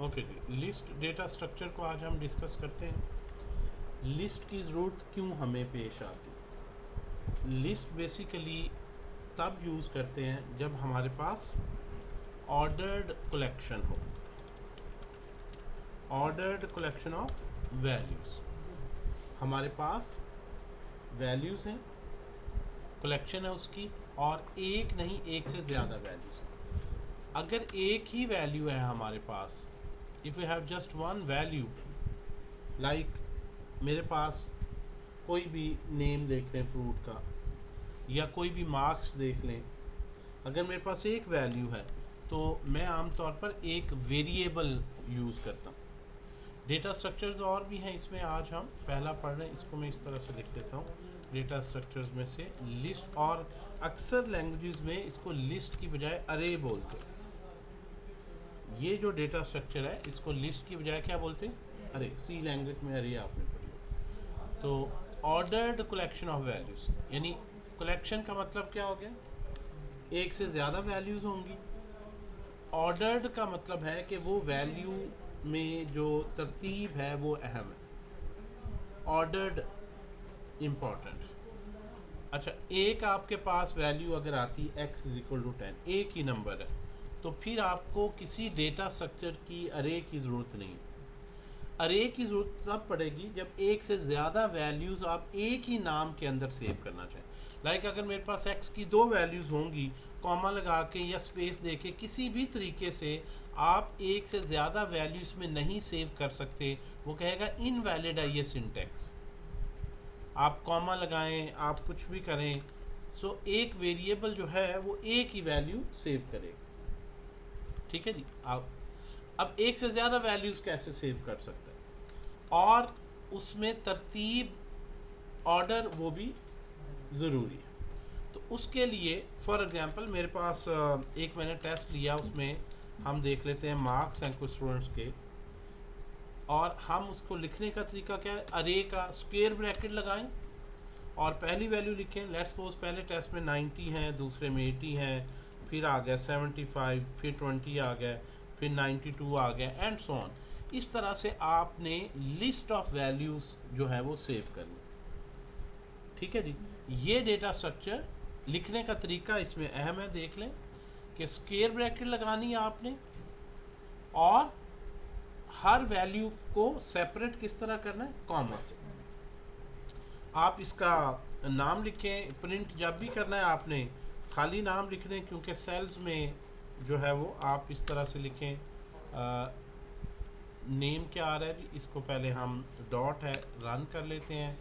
Okay जी, list data structure को आज हम डिस्कस करते हैं। लिस्ट की ज़रूरत क्यों हमें पेश आती है? लिस्ट बेसिकली तब यूज़ करते हैं जब हमारे पास ऑर्डर्ड कलेक्शन हो, ऑर्डर्ड कलेक्शन ऑफ वैल्यूज़। हमारे पास वैल्यूज़ हैं, कलेक्शन है उसकी, और एक नहीं एक से ज़्यादा वैल्यूज़ हैं। अगर एक ही वैल्यू है हमारे पास, if you have just one value, like मेरे पास कोई भी नेम देख लें फ्रूट का, या कोई भी मार्क्स देख लें, अगर मेरे पास एक वैल्यू है तो मैं आमतौर पर एक वेरिएबल यूज़ करता हूँ। डेटा स्ट्रक्चर्स और भी हैं इसमें, आज हम पहला पढ़ रहे हैं, इसको मैं इस तरह से लिख देता हूँ। डेटा स्ट्रक्चर्स में से लिस्ट, और अक्सर लैंग्वेजेस में इसको लिस्ट की बजाय अरे बोलते हैं। ये जो डेटा स्ट्रक्चर है इसको लिस्ट की बजाय क्या बोलते हैं? अरे। सी लैंग्वेज में अरे आपने पढ़ी हो। तो ऑर्डर्ड कलेक्शन ऑफ वैल्यूज़, यानी कलेक्शन का मतलब क्या हो गया? एक से ज़्यादा वैल्यूज़ होंगी। ऑर्डर्ड का मतलब है कि वो वैल्यू में जो तरतीब है वो अहम है। Ordered important. अच्छा, एक आपके पास वैल्यू अगर आती है x इज इक्वल टू 10, एक ही नंबर है, तो फिर आपको किसी डेटा स्ट्रक्चर की अरे की ज़रूरत नहीं है। अरे की ज़रूरत तब पड़ेगी जब एक से ज़्यादा वैल्यूज़ आप एक ही नाम के अंदर सेव करना चाहें। लाइक अगर मेरे पास x की दो वैल्यूज़ होंगी, कॉमा लगा के या स्पेस दे के किसी भी तरीके से आप एक से ज़्यादा वैल्यू इसमें नहीं सेव कर सकते, वो कहेगा इनवैलिड है ये सिंटैक्स। आप कॉमा लगाएं, आप कुछ भी करें, सो एक वेरिएबल जो है वो एक ही वैल्यू सेव करेगा। ठीक है जी। आप अब एक से ज़्यादा वैल्यूज़ कैसे सेव कर सकते हैं, और उसमें तरतीब, ऑर्डर, वो भी ज़रूरी है। तो उसके लिए फॉर एग्जांपल मेरे पास एक मैंने टेस्ट लिया, उसमें हम देख लेते हैं मार्क्स हैं कुछ स्टूडेंट्स के, और हम उसको लिखने का तरीका क्या है? अरे का स्क्वायर ब्रैकेट लगाएं और पहली वैल्यू लिखें। लेट्स सपोज पहले टेस्ट में 90 हैं, दूसरे में 80 हैं, फिर आ गया 75, फिर 20 आ गया, फिर 92 आ गया, एंड सो ऑन। इस तरह से आपने लिस्ट ऑफ वैल्यूज़ जो है वो सेव करनी। ठीक है जी। ये डेटा स्ट्रक्चर लिखने का तरीका इसमें अहम है। देख लें कि स्क्वायर ब्रैकेट लगानी है आपने, और हर वैल्यू को सेपरेट किस तरह करना है? कॉमा से। आप इसका नाम लिखें, प्रिंट जब भी करना है आपने खाली नाम लिख दें, क्योंकि सेल्स में जो है वो आप इस तरह से लिखें। नेम क्या आ रहा है जी, इसको पहले हम डॉट है रन कर लेते हैं,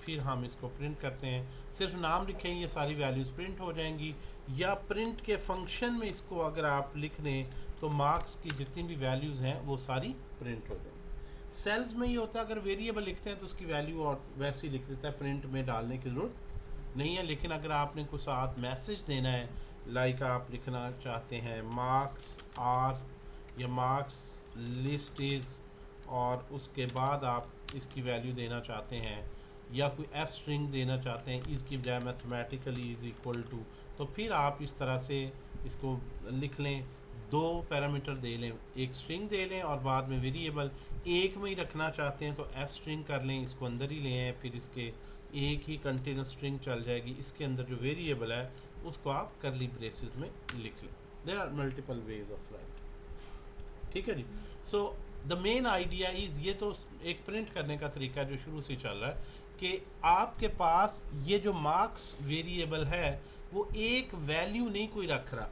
फिर हम इसको प्रिंट करते हैं। सिर्फ नाम लिखें, ये सारी वैल्यूज़ प्रिंट हो जाएंगी। या प्रिंट के फंक्शन में इसको अगर आप लिख दें तो मार्क्स की जितनी भी वैल्यूज़ हैं वो सारी प्रिंट हो जाएंगी। सेल्स में ये होता है, अगर वेरिएबल लिखते हैं तो उसकी वैल्यू और वैसे ही लिख देता है, प्रिंट में डालने की ज़रूरत नहीं है। लेकिन अगर आपने कुछ साथ मैसेज देना है, लाइक आप लिखना चाहते हैं मार्क्स आर, या मार्क्स लिस्ट इज़, और उसके बाद आप इसकी वैल्यू देना चाहते हैं, या कोई एफ स्ट्रिंग देना चाहते हैं इसकी बजाय मैथमेटिकली इज़ इक्वल टू, तो फिर आप इस तरह से इसको लिख लें। दो पैरामीटर दे लें, एक स्ट्रिंग दे लें और बाद में वेरिएबल। एक में ही रखना चाहते हैं तो एफ स्ट्रिंग कर लें, इसको अंदर ही ले आएँ, फिर इसके एक ही कंटिन्यूस स्ट्रिंग चल जाएगी, इसके अंदर जो वेरिएबल है उसको आप करली ब्रेसेस में लिख लें। There are multiple ways of write. ठीक है जी। So the main idea is, ये तो एक प्रिंट करने का तरीका जो शुरू से चल रहा है, कि आपके पास ये जो मार्क्स वेरिएबल है वो एक वैल्यू नहीं कोई रख रहा,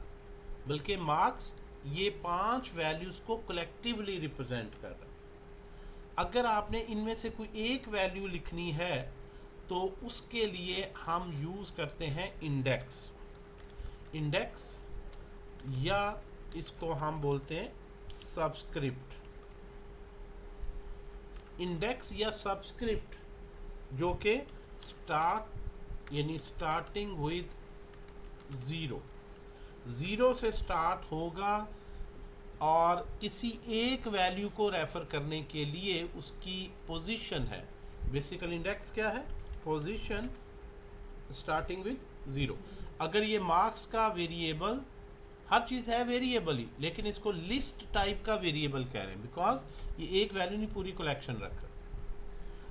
बल्कि मार्क्स ये 5 वैल्यूज़ को कलेक्टिवली रिप्रेजेंट कर रहा है। अगर आपने इनमें से कोई एक वैल्यू लिखनी है तो उसके लिए हम यूज़ करते हैं इंडेक्स। इंडेक्स, या इसको हम बोलते हैं सबस्क्रिप्ट। इंडेक्स या सबस्क्रिप्ट जो कि स्टार्ट, यानी स्टार्टिंग विद ज़ीरो, ज़ीरो से स्टार्ट होगा, और किसी एक वैल्यू को रेफ़र करने के लिए उसकी पोजीशन है। बेसिकल इंडेक्स क्या है? Position starting with zero. अगर ये मार्क्स का वेरिएबल हर चीज़ है वेरिएबल ही, लेकिन इसको लिस्ट टाइप का वेरिएबल कह रहे हैं बिकॉज ये एक वैल्यू नहीं पूरी कलेक्शन रख रहा।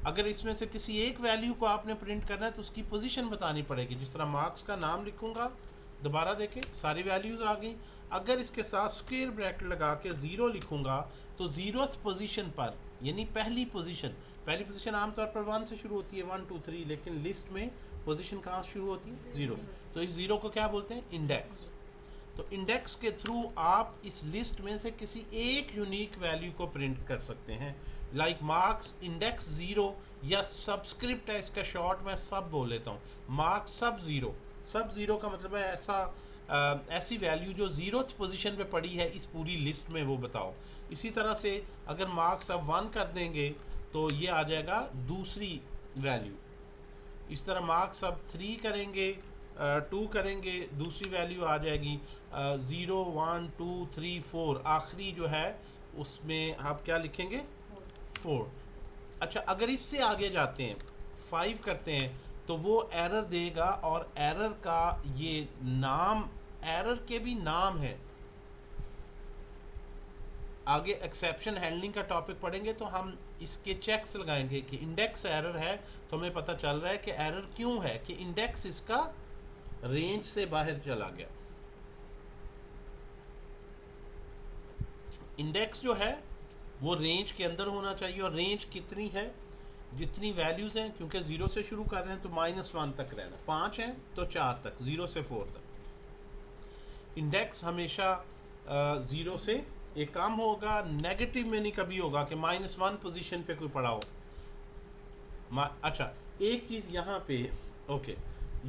अगर इसमें से किसी एक वैल्यू को आपने प्रिंट करना है तो उसकी पोजीशन बतानी पड़ेगी। जिस तरह मार्क्स का नाम लिखूंगा, दोबारा देखें सारी वैल्यूज़ आ गई। अगर इसके साथ स्क्वायर ब्रैकेट लगा के 0 लिखूंगा तो 0th पोजीशन पर, यानी पहली पोजीशन आमतौर पर 1 से शुरू होती है, 1 2 3, लेकिन लिस्ट में पोजीशन कहाँ शुरू होती है? 0। तो इस 0 को क्या बोलते हैं? इंडेक्स। तो इंडेक्स के थ्रू आप इस लिस्ट में से किसी एक यूनिक वैल्यू को प्रिंट कर सकते हैं। लाइक मार्क्स इंडेक्स 0, या सबस्क्रिप्ट है इसका शॉर्ट मैं सब बोल लेता हूँ, मार्क्स सब 0। सब 0 का मतलब है ऐसी वैल्यू जो 0th पोजीशन पे पड़ी है इस पूरी लिस्ट में, वो बताओ। इसी तरह से अगर मार्क्स अब 1 कर देंगे तो ये आ जाएगा दूसरी वैल्यू। इस तरह मार्क्स अब 3 करेंगे, 2 करेंगे, दूसरी वैल्यू आ जाएगी 0 1 2 3 4, आखिरी जो है उसमें आप क्या लिखेंगे? 4। अच्छा, अगर इससे आगे जाते हैं 5 करते हैं तो वो एरर देगा, और एरर का ये नाम, एरर के भी नाम है। आगे एक्सेप्शन हैंडलिंग का टॉपिक पढ़ेंगे तो हम इसके चेक्स लगाएंगे कि इंडेक्स एरर है तो हमें पता चल रहा है कि एरर क्यों है, कि इंडेक्स इसका रेंज से बाहर चला गया। इंडेक्स जो है वो रेंज के अंदर होना चाहिए, और रेंज कितनी है? जितनी वैल्यूज़ हैं, क्योंकि 0 से शुरू कर रहे हैं तो -1 तक रहना, 5 हैं तो 4 तक, 0 से 4 तक। इंडेक्स हमेशा 0 से एक कम होगा, नेगेटिव में नहीं कभी होगा कि -1 पोजीशन पे कोई पड़ा हो। अच्छा, एक चीज़ यहाँ पे, ओके,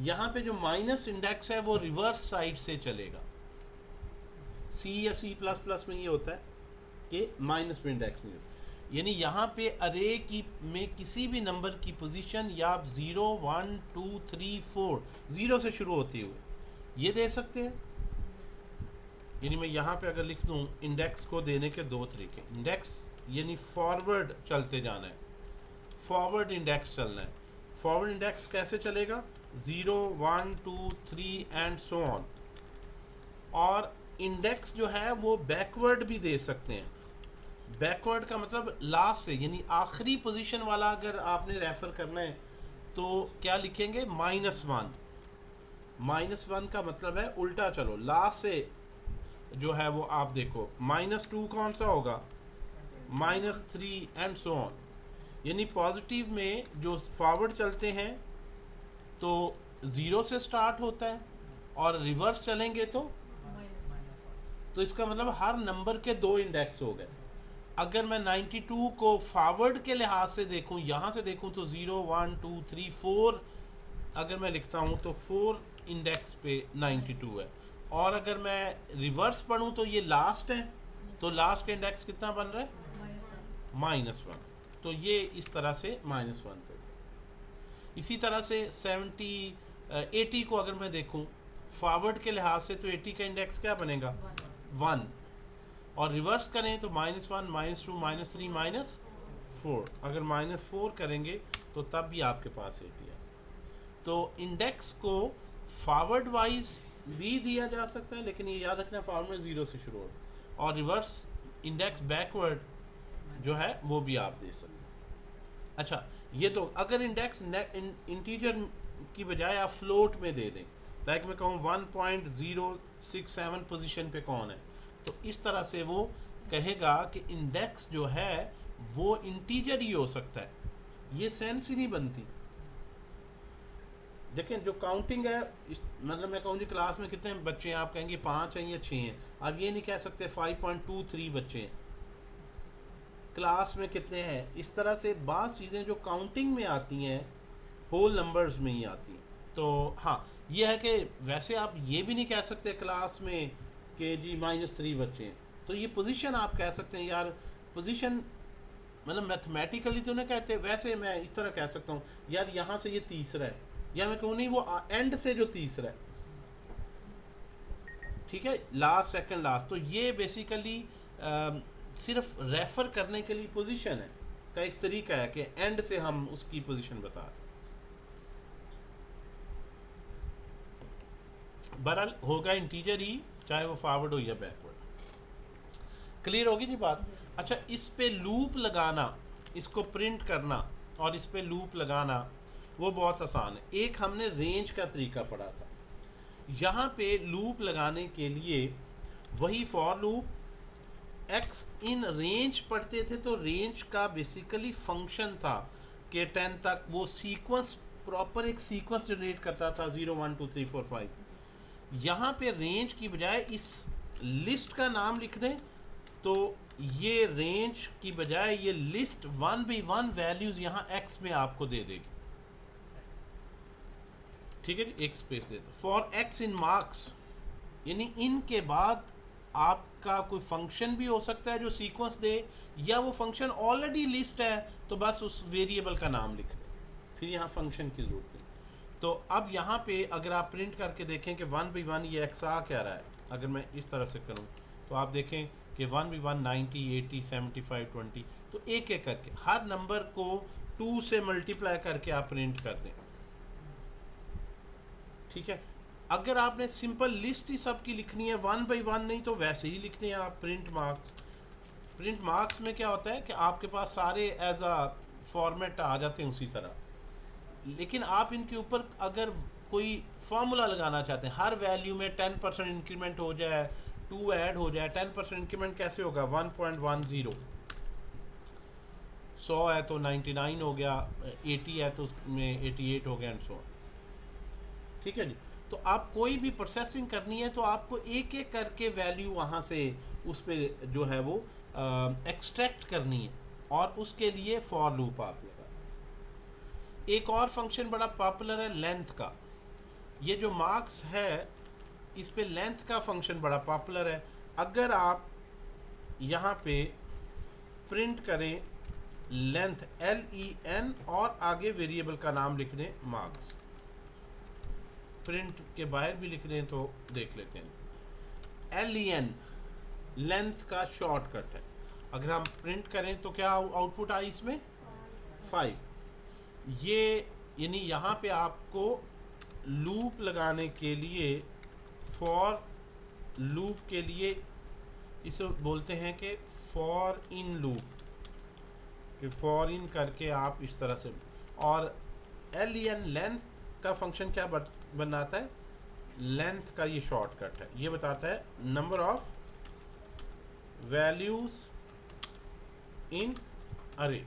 यहाँ पे जो माइनस इंडेक्स है वो रिवर्स साइड से चलेगा। सी या C++ में ये होता है कि माइनस में इंडेक्स नहीं होता, यानी यहाँ पे अरे की में किसी भी नंबर की पोजीशन या आप 0 1 2 3 4 0 से शुरू होती हुई ये दे सकते हैं। यानी मैं यहाँ पे अगर लिख दूँ इंडेक्स को देने के दो तरीके, इंडेक्स यानी फॉरवर्ड चलते जाना है, फॉरवर्ड इंडेक्स चलना है। फॉरवर्ड इंडेक्स कैसे चलेगा? 0 1 2 3 एंड सो ऑन। और इंडेक्स जो है वो बैकवर्ड भी दे सकते हैं। बैकवर्ड का मतलब लास्ट से, यानी आखिरी पोजीशन वाला अगर आपने रेफर करना है तो क्या लिखेंगे? -1। -1 का मतलब है उल्टा चलो, लास्ट से जो है वो आप देखो, -2 कौन सा होगा? -3 एंड सो ऑन। यानी पॉजिटिव में जो फॉरवर्ड चलते हैं तो 0 से स्टार्ट होता है, और रिवर्स चलेंगे तो इसका मतलब हर नंबर के 2 इंडेक्स हो गए। अगर मैं 92 को फॉरवर्ड के लिहाज से देखूं, यहाँ से देखूं तो 0 1 2 3 4 अगर मैं लिखता हूँ तो 4 इंडेक्स पे 92 है। और अगर मैं रिवर्स पढ़ूँ तो ये लास्ट है, तो लास्ट का इंडेक्स कितना बन रहा है? -1। तो ये इस तरह से -1 पे। इसी तरह से 80 को अगर मैं देखूँ फॉरवर्ड के लिहाज से तो 80 का इंडेक्स क्या बनेगा? 1। और रिवर्स करें तो -1 -2 -3 -4। अगर -4 करेंगे तो तब भी आपके पास 80 है। तो इंडेक्स को फॉरवर्ड वाइज भी दिया जा सकता है, लेकिन ये याद रखना फॉरवर्ड में 0 से शुरू हो, और रिवर्स इंडेक्स बैकवर्ड जो है वो भी आप दे सकते हैं। अच्छा, ये तो अगर इंडेक्स इंटीजर की बजाय आप फ्लोट में दे दें, लाइक मैं कहूँ 1.067 पोजीशन पे कौन है, तो इस तरह से वो कहेगा कि इंडेक्स जो है वो इंटीजर ही हो सकता है। ये सेंस ही नहीं बनती। देखें जो काउंटिंग है मतलब मैं कहूँ जी क्लास में कितने बच्चे हैं, आप कहेंगे 5 हैं या 6 हैं। आप ये नहीं कह सकते 5.23 बच्चे हैं। क्लास में कितने हैं, इस तरह से बात चीज़ें जो काउंटिंग में आती हैं होल नंबर्स में ही आती हैं। तो हाँ, ये है कि वैसे आप ये भी नहीं कह सकते क्लास में कि जी -3 बच्चे हैं। तो ये पोजीशन आप कह सकते हैं यार, पोजीशन मतलब मैथमेटिकली तो नहीं कहते, वैसे मैं इस तरह कह सकता हूँ यार यहाँ से ये तीसरा है, या मैं कहूँ नहीं वो एंड से जो तीसरा है, ठीक है, लास्ट सेकंड लास्ट। तो ये बेसिकली सिर्फ रेफर करने के लिए पोजीशन है का एक तरीका है कि एंड से हम उसकी पोजीशन बता रहे। बहरहाल होगा इंटीजर ही, चाहे वो फॉरवर्ड हो या बैकवर्ड। क्लियर होगी जी बात? अच्छा, इस पे लूप लगाना, इसको प्रिंट करना और इस पे लूप लगाना वो बहुत आसान है। एक हमने रेंज का तरीका पढ़ा था। यहाँ पे लूप लगाने के लिए वही for loop x in range पढ़ते थे, तो रेंज का बेसिकली फंक्शन था कि 10 तक वो सीक्वेंस, प्रॉपर एक सीक्वेंस जनरेट करता था 0 1 2 3 4 5। यहाँ पे रेंज की बजाय इस लिस्ट का नाम लिख दें तो ये रेंज की बजाय ये लिस्ट 1 by 1 वैल्यूज़ यहाँ एक्स में आपको दे देगी। ठीक है जी, एक स्पेस दे दो। फॉर एक्स इन मार्क्स, यानी इनके बाद आपका कोई फंक्शन भी हो सकता है जो सीक्वेंस दे, या वो फंक्शन ऑलरेडी लिस्ट है तो बस उस वेरिएबल का नाम लिख दें, फिर यहाँ फंक्शन की ज़रूरत नहीं। तो अब यहाँ पे अगर आप प्रिंट करके देखें कि 1 by 1 ये एक्स आ क्या रहा है, अगर मैं इस तरह से करूँ तो आप देखें कि 1 by 1 90 80 75 20, तो एक एक करके हर नंबर को 2 से मल्टीप्लाई करके आप प्रिंट कर दें। ठीक है, अगर आपने सिंपल लिस्ट ही सबकी लिखनी है 1 by 1 नहीं तो वैसे ही लिखने हैं आप प्रिंट मार्क्स। प्रिंट मार्क्स में क्या होता है कि आपके पास सारे एज अ फॉर्मेट आ जाते हैं उसी तरह, लेकिन आप इनके ऊपर अगर कोई फार्मूला लगाना चाहते हैं, हर वैल्यू में 10% इंक्रीमेंट हो जाए, 2 ऐड हो जाए। 10% इंक्रीमेंट कैसे होगा? 1.10, 100 है तो 99 हो गया, 80 है तो उसमें 88 हो गया एंड सो। ठीक है जी, तो आप कोई भी प्रोसेसिंग करनी है तो आपको एक एक करके वैल्यू वहाँ से उस पर जो है वो एक्सट्रैक्ट करनी है, और उसके लिए फॉर लूप आप लगा। एक और फंक्शन बड़ा पॉपुलर है लेंथ का। ये जो मार्क्स है इस पे लेंथ का फंक्शन बड़ा पॉपुलर है। अगर आप यहाँ पे प्रिंट करें लेंथ LEN और आगे वेरिएबल का नाम लिख दें मार्क्स, प्रिंट के बाहर भी लिख दें तो देख लेते हैं। LEN लेंथ का शॉर्टकट है। अगर हम प्रिंट करें तो क्या आउटपुट आई इसमें? 5। ये यानी यहाँ पे आपको लूप लगाने के लिए, फॉर लूप के लिए इसे बोलते हैं कि फॉर इन लूप, कि फॉर इन करके आप इस तरह से। और LEN लेंथ का फंक्शन क्या बनाता है? लेंथ का ये शॉर्टकट है, ये बताता है नंबर ऑफ वैल्यूज इन अरे।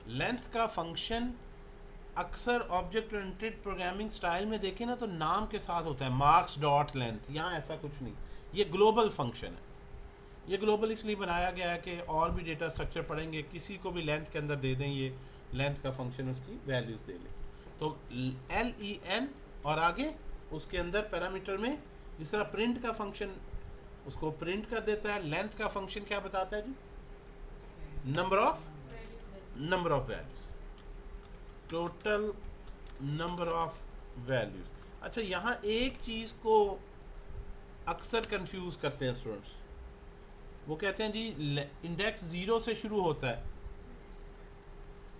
लेंथ का फंक्शन अक्सर ऑब्जेक्ट ओरिएंटेड प्रोग्रामिंग स्टाइल में देखें ना तो नाम के साथ होता है मार्क्स डॉट लेंथ। यहाँ ऐसा कुछ नहीं, ये ग्लोबल फंक्शन है। ये ग्लोबल इसलिए बनाया गया है कि और भी डेटा स्ट्रक्चर पढ़ेंगे, किसी को भी लेंथ के अंदर दे दें ये लेंथ का फंक्शन, उसकी वैल्यूज दे लें। तो LEN और आगे उसके अंदर पैरामीटर में जिस तरह प्रिंट का फंक्शन उसको प्रिंट कर देता है, लेंथ का फंक्शन क्या बताता है जी? Number of values, total number of values. अच्छा, यहाँ एक चीज़ को अक्सर कंफ्यूज करते हैं स्टूडेंट्स, वो कहते हैं जी इंडेक्स 0 से शुरू होता है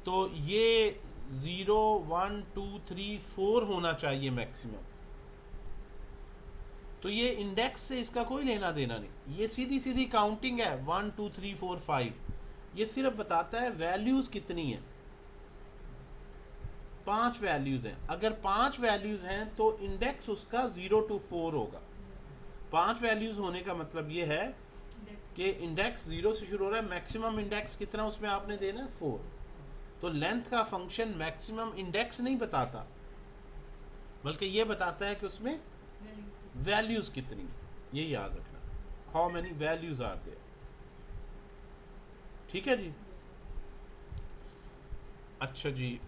तो ये 0 1 2 3 4 होना चाहिए मैक्सिमम। तो ये इंडेक्स से इसका कोई लेना देना नहीं, ये सीधी सीधी काउंटिंग है 1 2 3 4 5। ये सिर्फ बताता है वैल्यूज़ कितनी है। 5 वैल्यूज़ हैं, अगर 5 वैल्यूज़ हैं तो इंडेक्स उसका 0 to 4 होगा। 5 वैल्यूज़ होने का मतलब ये है कि इंडेक्स 0 से शुरू हो रहा है, मैक्सिमम इंडेक्स कितना उसमें आपने देना है? 4। तो लेंथ का फंक्शन मैक्सिमम इंडेक्स नहीं बताता, बल्कि ये बताता है कि उसमें वैल्यूज़ कितनी, ये याद रखना, how many values are there. ठीक है जी। अच्छा जी,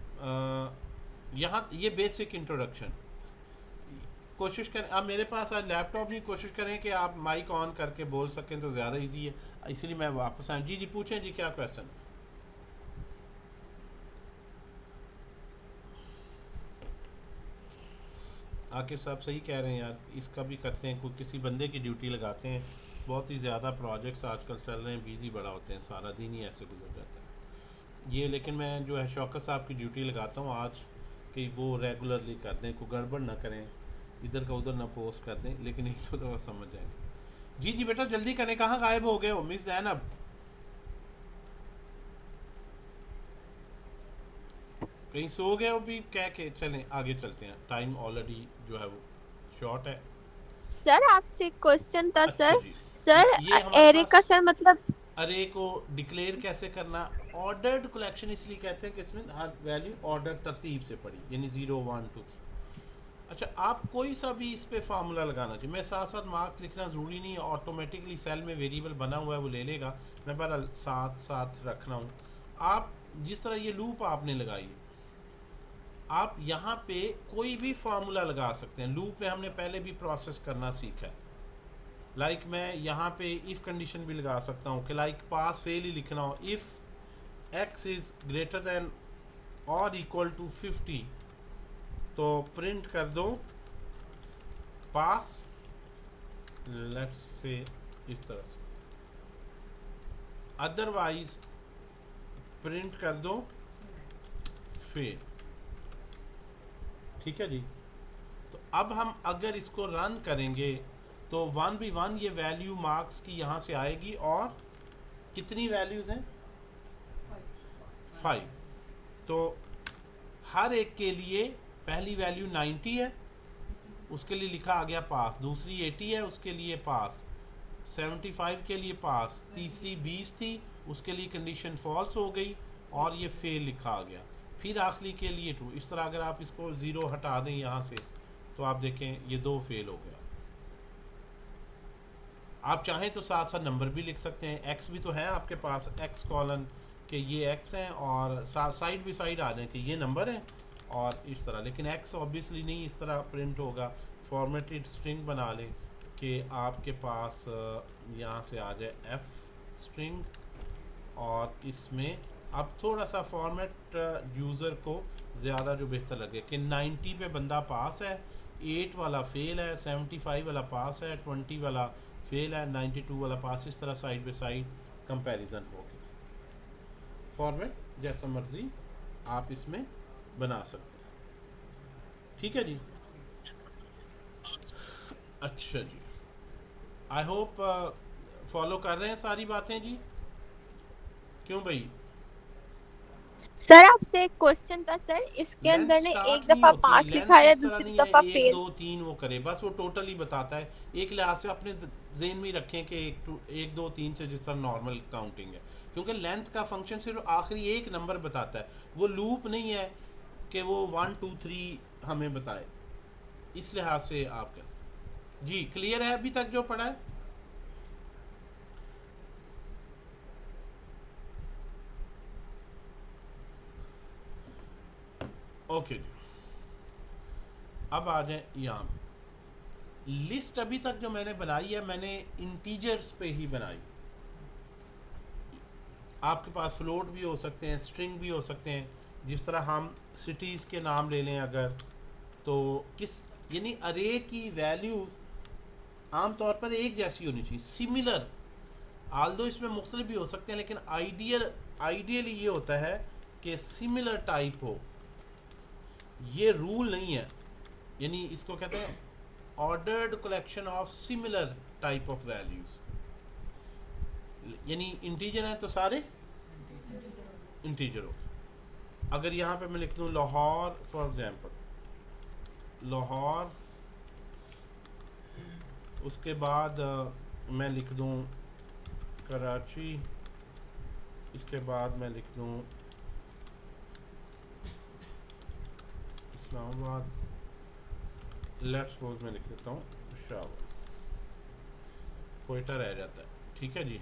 यहाँ ये बेसिक इंट्रोडक्शन। कोशिश करें, अब मेरे पास आज लैपटॉप नहीं, कोशिश करें कि आप माइक ऑन करके बोल सकें तो ज़्यादा इजी है, इसलिए मैं वापस आया। जी पूछें जी, क्या क्वेश्चन? आकिब साहब सही कह रहे हैं यार, इसका भी करते हैं, कोई किसी बंदे की ड्यूटी लगाते हैं। बहुत ही ज़्यादा प्रोजेक्ट्स आजकल चल रहे हैं, बिज़ी बड़ा होते हैं, सारा दिन ही ऐसे गुजर जाता है ये। लेकिन मैं जो है शौकत साहब की ड्यूटी लगाता हूँ आज कि वो रेगुलरली कर दें, कोई गड़बड़ ना करें, इधर का उधर ना पोस्ट कर दें, लेकिन एक तो दफ़ा समझ जाएंगे। जी जी बेटा जल्दी करें, कहाँ गायब हो गए हो मिस जैनब? कहीं सो गए हो भी कह के? चलें आगे चलते हैं, टाइम ऑलरेडी जो है वो शॉर्ट है। सर आपसे क्वेश्चन था अच्छा सर। जी, सर ये हमारे एरे का पास सर मतलब। अरे को डिक्लेयर कैसे करना। ऑर्डर्ड कलेक्शन इसलिए कहते हैं कि इसमें हर वैल्यू ऑर्डर तरतीब से पड़ी, यानी 0 1 2 3। अच्छा, आप कोई सा भी इस पे फार्मूला लगाना चाहिए, मैं साथ साथ मार्क्स लिखना ज़रूरी नहीं है, ऑटोमेटिकली सेल में वेरिएबल बना हुआ है वो ले लेगा, मैं बहरहाल साथ साथ रखना हूँ। आप जिस तरह ये लूप आपने लगाई, आप यहाँ पे कोई भी फार्मूला लगा सकते हैं। लूप में हमने पहले भी प्रोसेस करना सीखा है। लाइक मैं यहाँ पे इफ़ कंडीशन भी लगा सकता हूँ कि लाइक पास फेल ही लिखना हो, if x is greater than और इक्वल टू 50, तो प्रिंट कर दो पास, लेट्स से इस तरह से, अदरवाइज प्रिंट कर दो फेल। ठीक है जी। तो अब हम अगर इसको रन करेंगे तो 1v1 ये वैल्यू मार्क्स की यहाँ से आएगी, और कितनी वैल्यूज़ हैं? 5। तो हर एक के लिए पहली वैल्यू 90 है, उसके लिए लिखा आ गया पास, दूसरी 80 है उसके लिए पास, 75 के लिए पास, तीसरी 20 थी उसके लिए कंडीशन फॉल्स हो गई और ये फेल लिखा आ गया, फिर आखिरी के लिए 2। इस तरह अगर आप इसको 0 हटा दें यहाँ से तो आप देखें ये 2 फेल हो गया। आप चाहें तो साथ साथ नंबर भी लिख सकते हैं, एक्स भी तो है आपके पास, एक्स कॉलन के ये एक्स हैं, और साइड बाई साइड आ जाए कि ये नंबर है, और इस तरह। लेकिन एक्स ऑब्वियसली नहीं इस तरह प्रिंट होगा, फॉर्मेटेड स्ट्रिंग बना लें कि आपके पास यहाँ से आ जाए एफ स्ट्रिंग, और इसमें अब थोड़ा सा फॉर्मेट यूज़र को ज़्यादा जो बेहतर लगे कि 90 पे बंदा पास है, 8 वाला फेल है, 75 वाला पास है, 20 वाला फेल है, 92 वाला पास। इस तरह साइड बाई साइड कंपैरिजन होगी। फॉर्मेट जैसा मर्जी आप इसमें बना सकते हैं। ठीक है जी। अच्छा जी, आई होप फॉलो कर रहे हैं सारी बातें जी। क्यों भाई? सर आपसे एक क्वेश्चन था सर, इसके लेंथ अंदर ने स्टार्ट एक नहीं दफा होती, पास लिखा लेंथ है इस तरह दूसरी नहीं है दफा 1 फेल। 2 3 वो करे, बस वो टोटल ही बताता है। एक लिहाज से अपने जेन में रखें कि 1 2 3 से जिस तरह नॉर्मल काउंटिंग है, क्योंकि लेंथ का फंक्शन सिर्फ आखिरी एक नंबर बताता है, वो लूप नहीं है कि वो 1 2 3 हमें बताए। इस लिहाज से आप कर जी, क्लियर है अभी तक जो पढ़ा है? ओके जी, अब आ जाए यहाँ। लिस्ट अभी तक जो मैंने बनाई है, मैंने इंटीजर्स पे ही बनाई। आपके पास फ्लोट भी हो सकते हैं, स्ट्रिंग भी हो सकते हैं। जिस तरह हम सिटीज़ के नाम ले लें अगर, तो किस यानी अरे की वैल्यूज़ आमतौर पर एक जैसी होनी चाहिए, सिमिलर। आल्दो इसमें मुख्तलिफ भी हो सकते हैं, लेकिन आइडियली ये होता है कि सिमिलर टाइप हो। ये रूल नहीं है, यानी इसको कहते हैं ordered collection of similar type of values. यानी इंटीजर हैं तो सारे इंटीजर हो। अगर यहाँ पे मैं लिख दूँ लाहौर फॉर एग्जांपल, लाहौर, उसके बाद मैं लिख दूँ कराची, इसके बाद मैं लिख दूँ इस्लामाबाद, लेट्स सपोज मैं लिख देता हूँ शाबाश, कोयटा रह जाता है। ठीक है जी,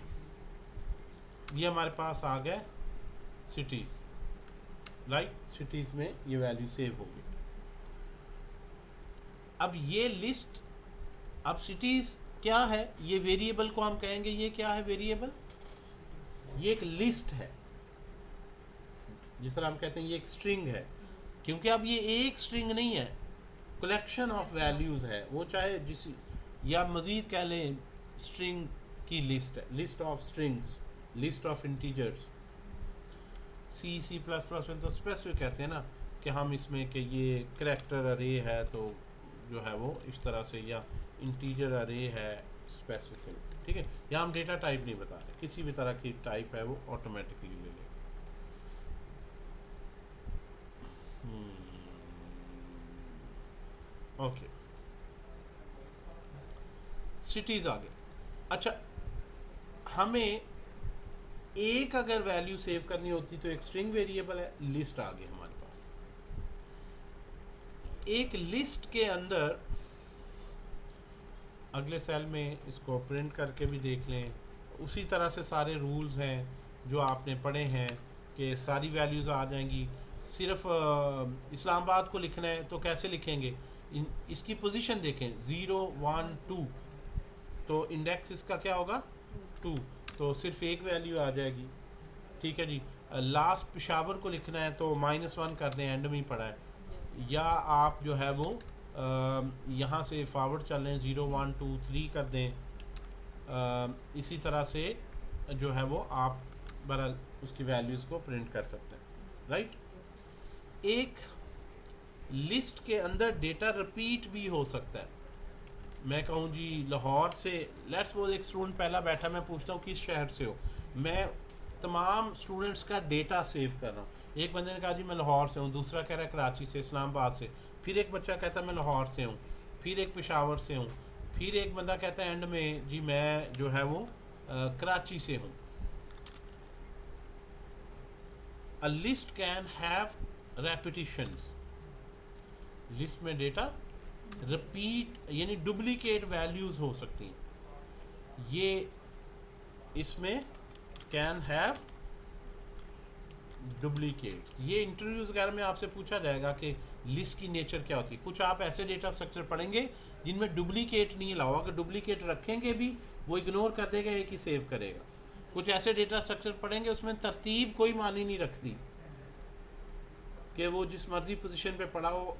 ये हमारे पास आ गए सिटीज़, राइट। सिटीज़ में ये वैल्यू सेव होगी। अब ये लिस्ट, अब सिटीज़ क्या है, ये वेरिएबल को हम कहेंगे, ये क्या है वेरिएबल, ये एक लिस्ट है। जिस तरह हम कहते हैं ये एक स्ट्रिंग है, क्योंकि अब ये एक स्ट्रिंग नहीं है, कलेक्शन ऑफ वैल्यूज़ है। वो चाहे जिस, या मज़ीद कह लें स्ट्रिंग की लिस्ट है, list of strings, list of integers. C plus plus में तो स्पेसिफिक कहते हैं ना कि हम इसमें कि ये करैक्टर अरे है, तो जो है वो इस तरह से, या इंटीजर अरे है स्पेसिफिकली, ठीक है। यहाँ हम डेटा टाइप नहीं बता रहे, किसी भी तरह की टाइप है वो ऑटोमेटिकली ले लेगा। ओके, सिटीज आ गए। अच्छा, हमें एक अगर वैल्यू सेव करनी होती तो एक स्ट्रिंग वेरिएबल है, लिस्ट आ गई हमारे पास। एक लिस्ट के अंदर अगले सेल में इसको प्रिंट करके भी देख लें, उसी तरह से सारे रूल्स हैं जो आपने पढ़े हैं कि सारी वैल्यूज़ आ जाएंगी। सिर्फ इस्लामाबाद को लिखना है तो कैसे लिखेंगे, इसकी पोजीशन देखें 0 1 2, तो इंडेक्स इसका क्या होगा 2, तो सिर्फ एक वैल्यू आ जाएगी, ठीक है जी। लास्ट पेशावर को लिखना है तो -1 कर दें, एंड में ही पड़ा है, या आप जो है वो यहाँ से फॉरवर्ड चल लें 0 1 2 3 कर दें। इसी तरह से जो है वो आप बहरहाल उसकी वैल्यूज़ को प्रिंट कर सकते हैं, राइट। एक लिस्ट के अंदर डेटा रिपीट भी हो सकता है। मैं कहूँ जी लाहौर से, लेट्स सपोज एक स्टूडेंट पहला बैठा, मैं पूछता हूँ किस शहर से हो, मैं तमाम स्टूडेंट्स का डेटा सेव कर रहा हूँ। एक बंदे ने कहा जी मैं लाहौर से हूँ, दूसरा कह रहा है कराची से, इस्लामाबाद से, फिर एक बच्चा कहता है मैं लाहौर से हूँ, फिर एक पेशावर से हूँ, फिर एक बंदा कहता है एंड में जी मैं जो है वो कराची से हूँ। A list can have repetitions, list में डेटा रिपीट यानी डुप्लीकेट वैल्यूज़ हो सकती हैं, ये इसमें कैन हैव डुप्लीकेट्स। ये इंटरव्यूज़ वगैरह में आपसे पूछा जाएगा कि लिस्ट की नेचर क्या होती है। कुछ आप ऐसे डेटा स्ट्रक्चर पढ़ेंगे जिनमें डुप्लीकेट नहीं अलाउ, अगर डुप्लीकेट रखेंगे भी वो इग्नोर कर देगा, एक ही सेव करेगा। कुछ ऐसे डेटा स्ट्रक्चर पढ़ेंगे उसमें तरतीब कोई मानी नहीं रखती कि वो जिस मर्जी पोजीशन पे पड़ा हो,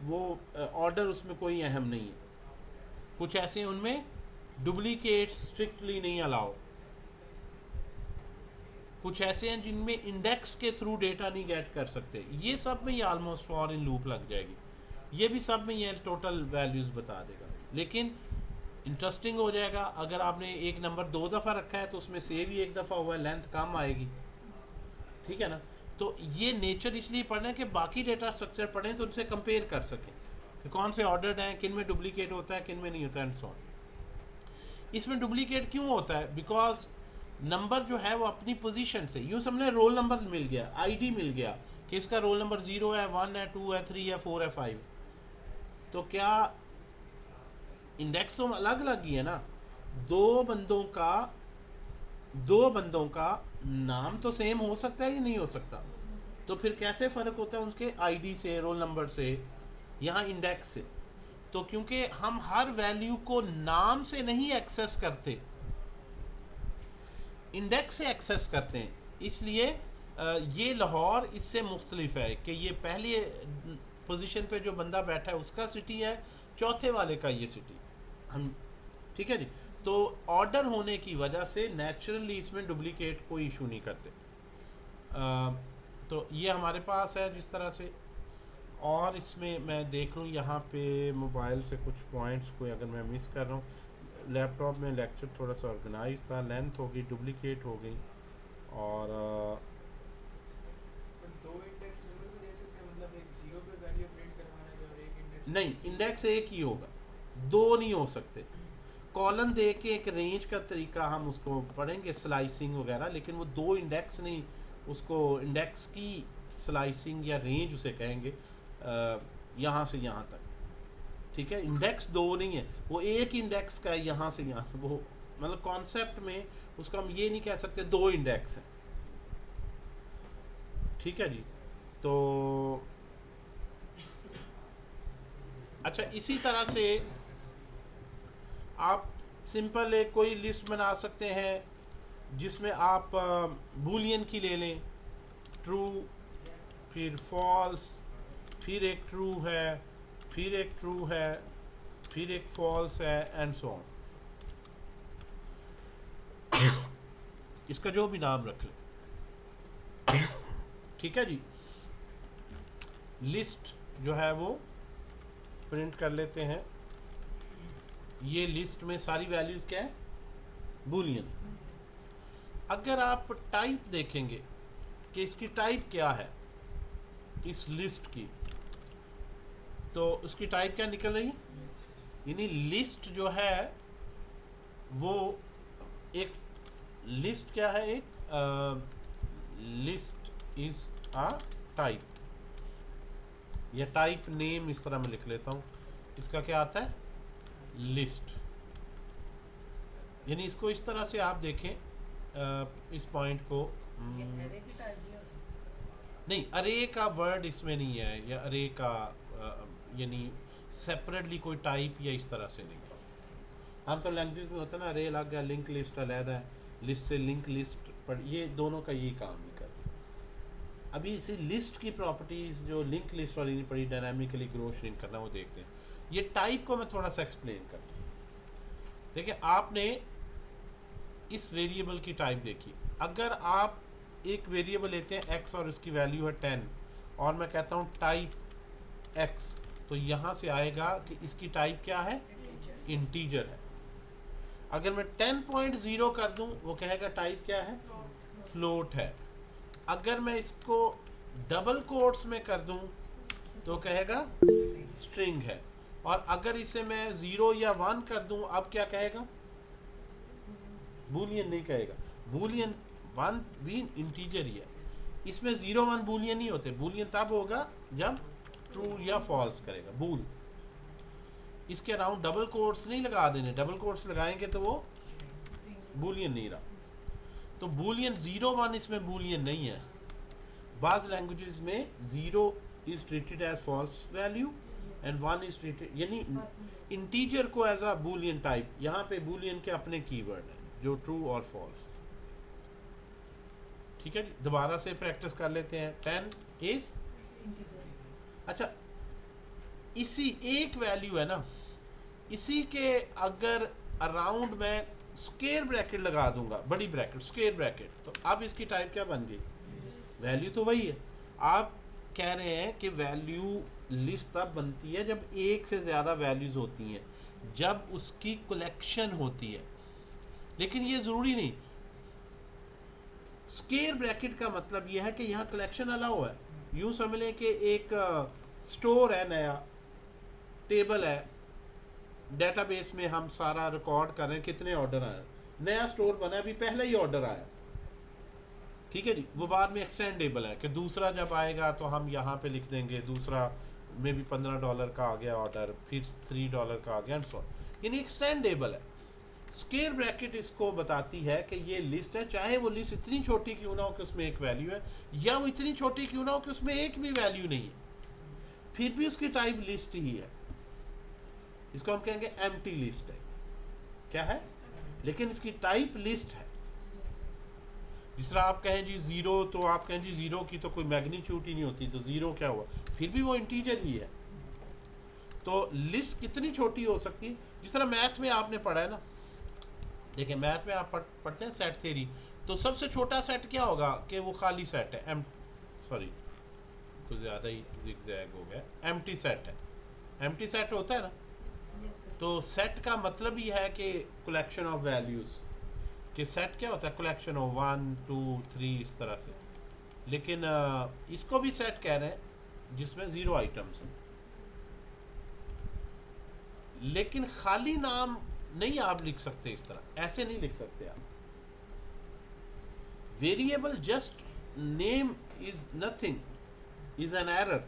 वो ऑर्डर उसमें कोई अहम नहीं है। कुछ ऐसे उनमें डुप्लीकेट स्ट्रिक्टली नहीं अलाउ। कुछ ऐसे हैं जिनमें इंडेक्स के थ्रू डेटा नहीं गेट कर सकते। ये सब में ये ऑलमोस्ट फॉर इन लूप लग जाएगी, ये भी सब में ये टोटल वैल्यूज़ बता देगा। लेकिन इंटरेस्टिंग हो जाएगा अगर आपने एक नंबर 2 दफ़ा रखा है तो उसमें सेव ही एक दफ़ा हुआ है, लेंथ कम आएगी, ठीक है ना। तो ये नेचर इसलिए पढ़ना है कि बाकी डेटा स्ट्रक्चर पढ़ें तो उनसे कंपेयर कर सकें कि कौन से ऑर्डर्ड हैं, किन में डुप्लीकेट होता है, किन में नहीं होता है, एंड सो ऑन। इसमें डुप्लीकेट क्यों होता है, बिकॉज नंबर जो है वो अपनी पोजीशन से, यूँ समझे रोल नंबर मिल गया, आईडी मिल गया कि इसका रोल नंबर 0 है, 1 है, 2 है, 3 है, 4 है, 5, तो क्या इंडेक्स तो अलग अलग ही है ना। दो बंदों का नाम तो सेम हो सकता है या नहीं हो सकता, तो फिर कैसे फ़र्क होता है उसके आईडी से, रोल नंबर से, यहाँ इंडेक्स से। तो क्योंकि हम हर वैल्यू को नाम से नहीं एक्सेस करते, इंडेक्स से एक्सेस करते हैं, इसलिए ये लाहौर इससे मुख्तलिफ है कि ये पहले पोजीशन पे जो बंदा बैठा है उसका सिटी है, चौथे वाले का ये सिटी, हम ठीक है जी। तो ऑर्डर होने की वजह से नेचुरली इसमें डुप्लीकेट कोई इशू नहीं करते। तो ये हमारे पास है जिस तरह से। और इसमें मैं देख लूँ यहाँ पे मोबाइल से कुछ पॉइंट्स को अगर मैं मिस कर रहा हूँ, लैपटॉप में लेक्चर थोड़ा सा ऑर्गेनाइज था, लेंथ हो गई, डुप्लीकेट हो गई, और दो इंडेक्स नंबर भी दे सकते हैं, मतलब एक 0 पे वैल्यू प्रिंट करवाना है और एक इंडेक्स नहीं, इंडेक्स एक ही होगा, दो नहीं हो सकते। कॉलम दे के एक रेंज का तरीका हम उसको पढ़ेंगे, स्लाइसिंग वगैरह, लेकिन वो दो इंडेक्स नहीं, उसको इंडेक्स की स्लाइसिंग या रेंज उसे कहेंगे, यहाँ से यहाँ तक, ठीक है। इंडेक्स दो नहीं है, वो एक इंडेक्स का है, यहाँ से यहाँ से, वो मतलब कॉन्सेप्ट में उसको हम ये नहीं कह सकते दो इंडेक्स हैं, ठीक है जी। तो अच्छा, इसी तरह से आप सिंपल एक कोई लिस्ट बना सकते हैं जिसमें आप बूलियन की ले लें, ट्रू, फिर फॉल्स, फिर एक ट्रू है, फिर एक ट्रू है, फिर एक फॉल्स है, एंड सो ऑन। इसका जो भी नाम रख लें, ठीक है जी। लिस्ट जो है वो प्रिंट कर लेते हैं। ये लिस्ट में सारी वैल्यूज़ क्या है? बूलियन। अगर आप टाइप देखेंगे कि इसकी टाइप क्या है इस लिस्ट की, तो उसकी टाइप क्या निकल रही है? यानी लिस्ट जो है वो एक लिस्ट क्या है? एक लिस्ट इज अ टाइप, या टाइप नेम इस तरह मैं लिख लेता हूँ। इसका क्या आता है? लिस्ट। यानी इसको इस तरह से आप देखें, इस पॉइंट को नहीं, अरे का वर्ड इसमें नहीं है, या अरे का यानी सेपरेटली कोई टाइप या इस तरह से नहीं। हम तो लैंग्वेज में होता है ना, अरे अलग है, लिंक लिस्ट अलग है, लिस्ट से लिंक लिस्ट पर, ये दोनों का यही काम नहीं कर रही। अभी इसी लिस्ट की प्रॉपर्टीज़ जो लिंक लिस्ट वाली नहीं पड़ी, डायनामिकली ग्रो श्रिंक करना, वो देखते हैं। ये टाइप को मैं थोड़ा सा एक्सप्लेन करता हूँ। देखिए, आपने इस वेरिएबल की टाइप देखी। अगर आप एक वेरिएबल लेते हैं x और उसकी वैल्यू है 10, और मैं कहता हूँ टाइप x, तो यहाँ से आएगा कि इसकी टाइप क्या है? इंटीजर है। अगर मैं 10.0 कर दूं, वो कहेगा टाइप क्या है? फ्लोट है। अगर मैं इसको डबल कोट्स में कर दूं तो कहेगा स्ट्रिंग है। और अगर इसे मैं 0 या 1 कर दूं, अब क्या कहेगा? बूलियन नहीं कहेगा। बूलियन 1 भी इंटीजर ही है। इसमें 0 1 बूलियन नहीं होते। बूलियन तब होगा जब ट्रू या फॉल्स करेगा बूल। इसके अराउंड डबल कोट्स नहीं लगा देने, डबल कोट्स लगाएंगे तो वो बूलियन नहीं रहा। तो बूलियन 0 1 इसमें बूलियन नहीं है। बाज़ लैंग्वेजेस में 0 is treated as false value and 1 is treated, यानी इंटीजर को एज अ बूलियन टाइप। यहाँ पे बूलियन के अपने कीवर्ड हैं जो ट्रू और फॉल्स। ठीक है जी, दोबारा से प्रैक्टिस कर लेते हैं। 10 इज, अच्छा, इसी एक वैल्यू है ना, इसी के अगर अराउंड मैं स्क्वायर ब्रैकेट लगा दूंगा, बड़ी ब्रैकेट, स्क्वायर ब्रैकेट, तो अब इसकी टाइप क्या बन गई? वैल्यू तो वही है। आप कह रहे हैं कि वैल्यू लिस्ट तब बनती है जब एक से ज़्यादा वैल्यूज़ होती हैं, जब उसकी कलेक्शन होती है। लेकिन ये ज़रूरी नहीं। स्क्वायर ब्रैकेट का मतलब यह है कि यहाँ कलेक्शन अलाउ है। यूँ समझ लें कि एक स्टोर है, नया टेबल है, डेटाबेस में हम सारा रिकॉर्ड कर रहे हैं कितने ऑर्डर आए। नया स्टोर बना, अभी पहले ही ऑर्डर आया, ठीक है जी। वो बाद में एक्सटेंडेबल है कि दूसरा जब आएगा तो हम यहाँ पे लिख देंगे दूसरा में भी $15 का आ गया ऑर्डर, फिर $3 का आ गया, एंड सो ऑन। यानी एक्सटेंडेबल है। स्क्वायर ब्रैकेट इसको बताती है कि ये लिस्ट है, चाहे वो लिस्ट इतनी छोटी क्यों ना हो कि उसमें एक वैल्यू है, या वो इतनी छोटी क्यों ना हो कि उसमें एक भी वैल्यू नहीं है, फिर भी उसकी टाइप लिस्ट ही है। इसको हम कहेंगे एम्प्टी लिस्ट है। क्या है? लेकिन इसकी टाइप लिस्ट है। जिस तरह आप कहें जी 0, तो आप कहें जी 0 की तो कोई मैग्नीट्यूड ही नहीं होती, तो 0 क्या हुआ? फिर भी वो इंटीजर ही है। तो लिस्ट कितनी छोटी हो सकती है? जिस तरह मैथ में आपने पढ़ा है ना, देखिए मैथ में आप पढ़ते हैं सेट थ्योरी, तो सबसे छोटा सेट क्या होगा कि वो खाली सेट है, सॉरी कुछ ज़्यादा ही जिगजैग हो गया, एम्प्टी सेट है। एम्प्टी सेट होता है ना, तो सेट का मतलब ही है कि कलेक्शन ऑफ वैल्यूज़, कि सेट क्या होता है? कलेक्शन ऑफ 1 2 3 इस तरह से। लेकिन इसको भी सेट कह रहे हैं जिसमें 0 आइटम्स हैं। लेकिन खाली नाम नहीं आप लिख सकते इस तरह, ऐसे नहीं लिख सकते आप। Variable just name is nothing, is an error.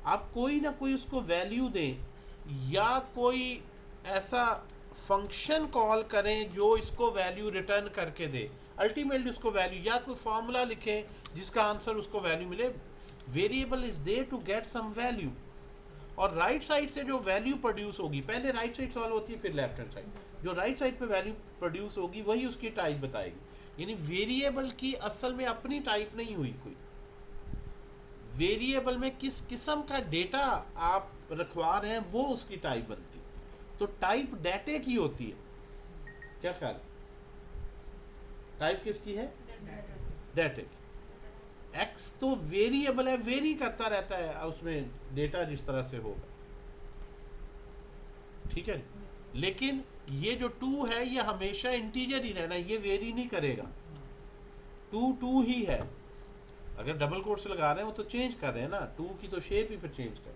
आप कोई ना कोई उसको वैल्यू दें, या कोई ऐसा फंक्शन कॉल करें जो इसको वैल्यू रिटर्न करके दे, अल्टीमेटली उसको वैल्यू, या कोई फार्मूला लिखें जिसका आंसर उसको वैल्यू मिले। Variable is there to get some value, और राइट साइड से जो वैल्यू प्रोड्यूस होगी, पहले राइट साइड सॉल्व होती है फिर लेफ्ट हैंड साइड, जो राइट साइड पे वैल्यू प्रोड्यूस होगी वही उसकी टाइप बताएगी। यानी वेरिएबल की असल में अपनी टाइप नहीं हुई कोई। वेरिएबल में किस किस्म का डेटा आप रखवा रहे हैं वो उसकी टाइप बनती है। तो टाइप डाटे की होती है। क्या ख्याल? टाइप किसकी है? डाटे की। एक्स तो वेरिएबल है, वेरी करता रहता है उसमें डेटा जिस तरह से होगा। ठीक है, लेकिन ये जो 2 है ये हमेशा इंटीजर ही रहना, ये वेरी नहीं करेगा, 2 ही है। अगर डबल कोट्स लगा रहे हैं वो तो चेंज कर रहे हैं ना, 2 की तो शेप ही फिर चेंज कर,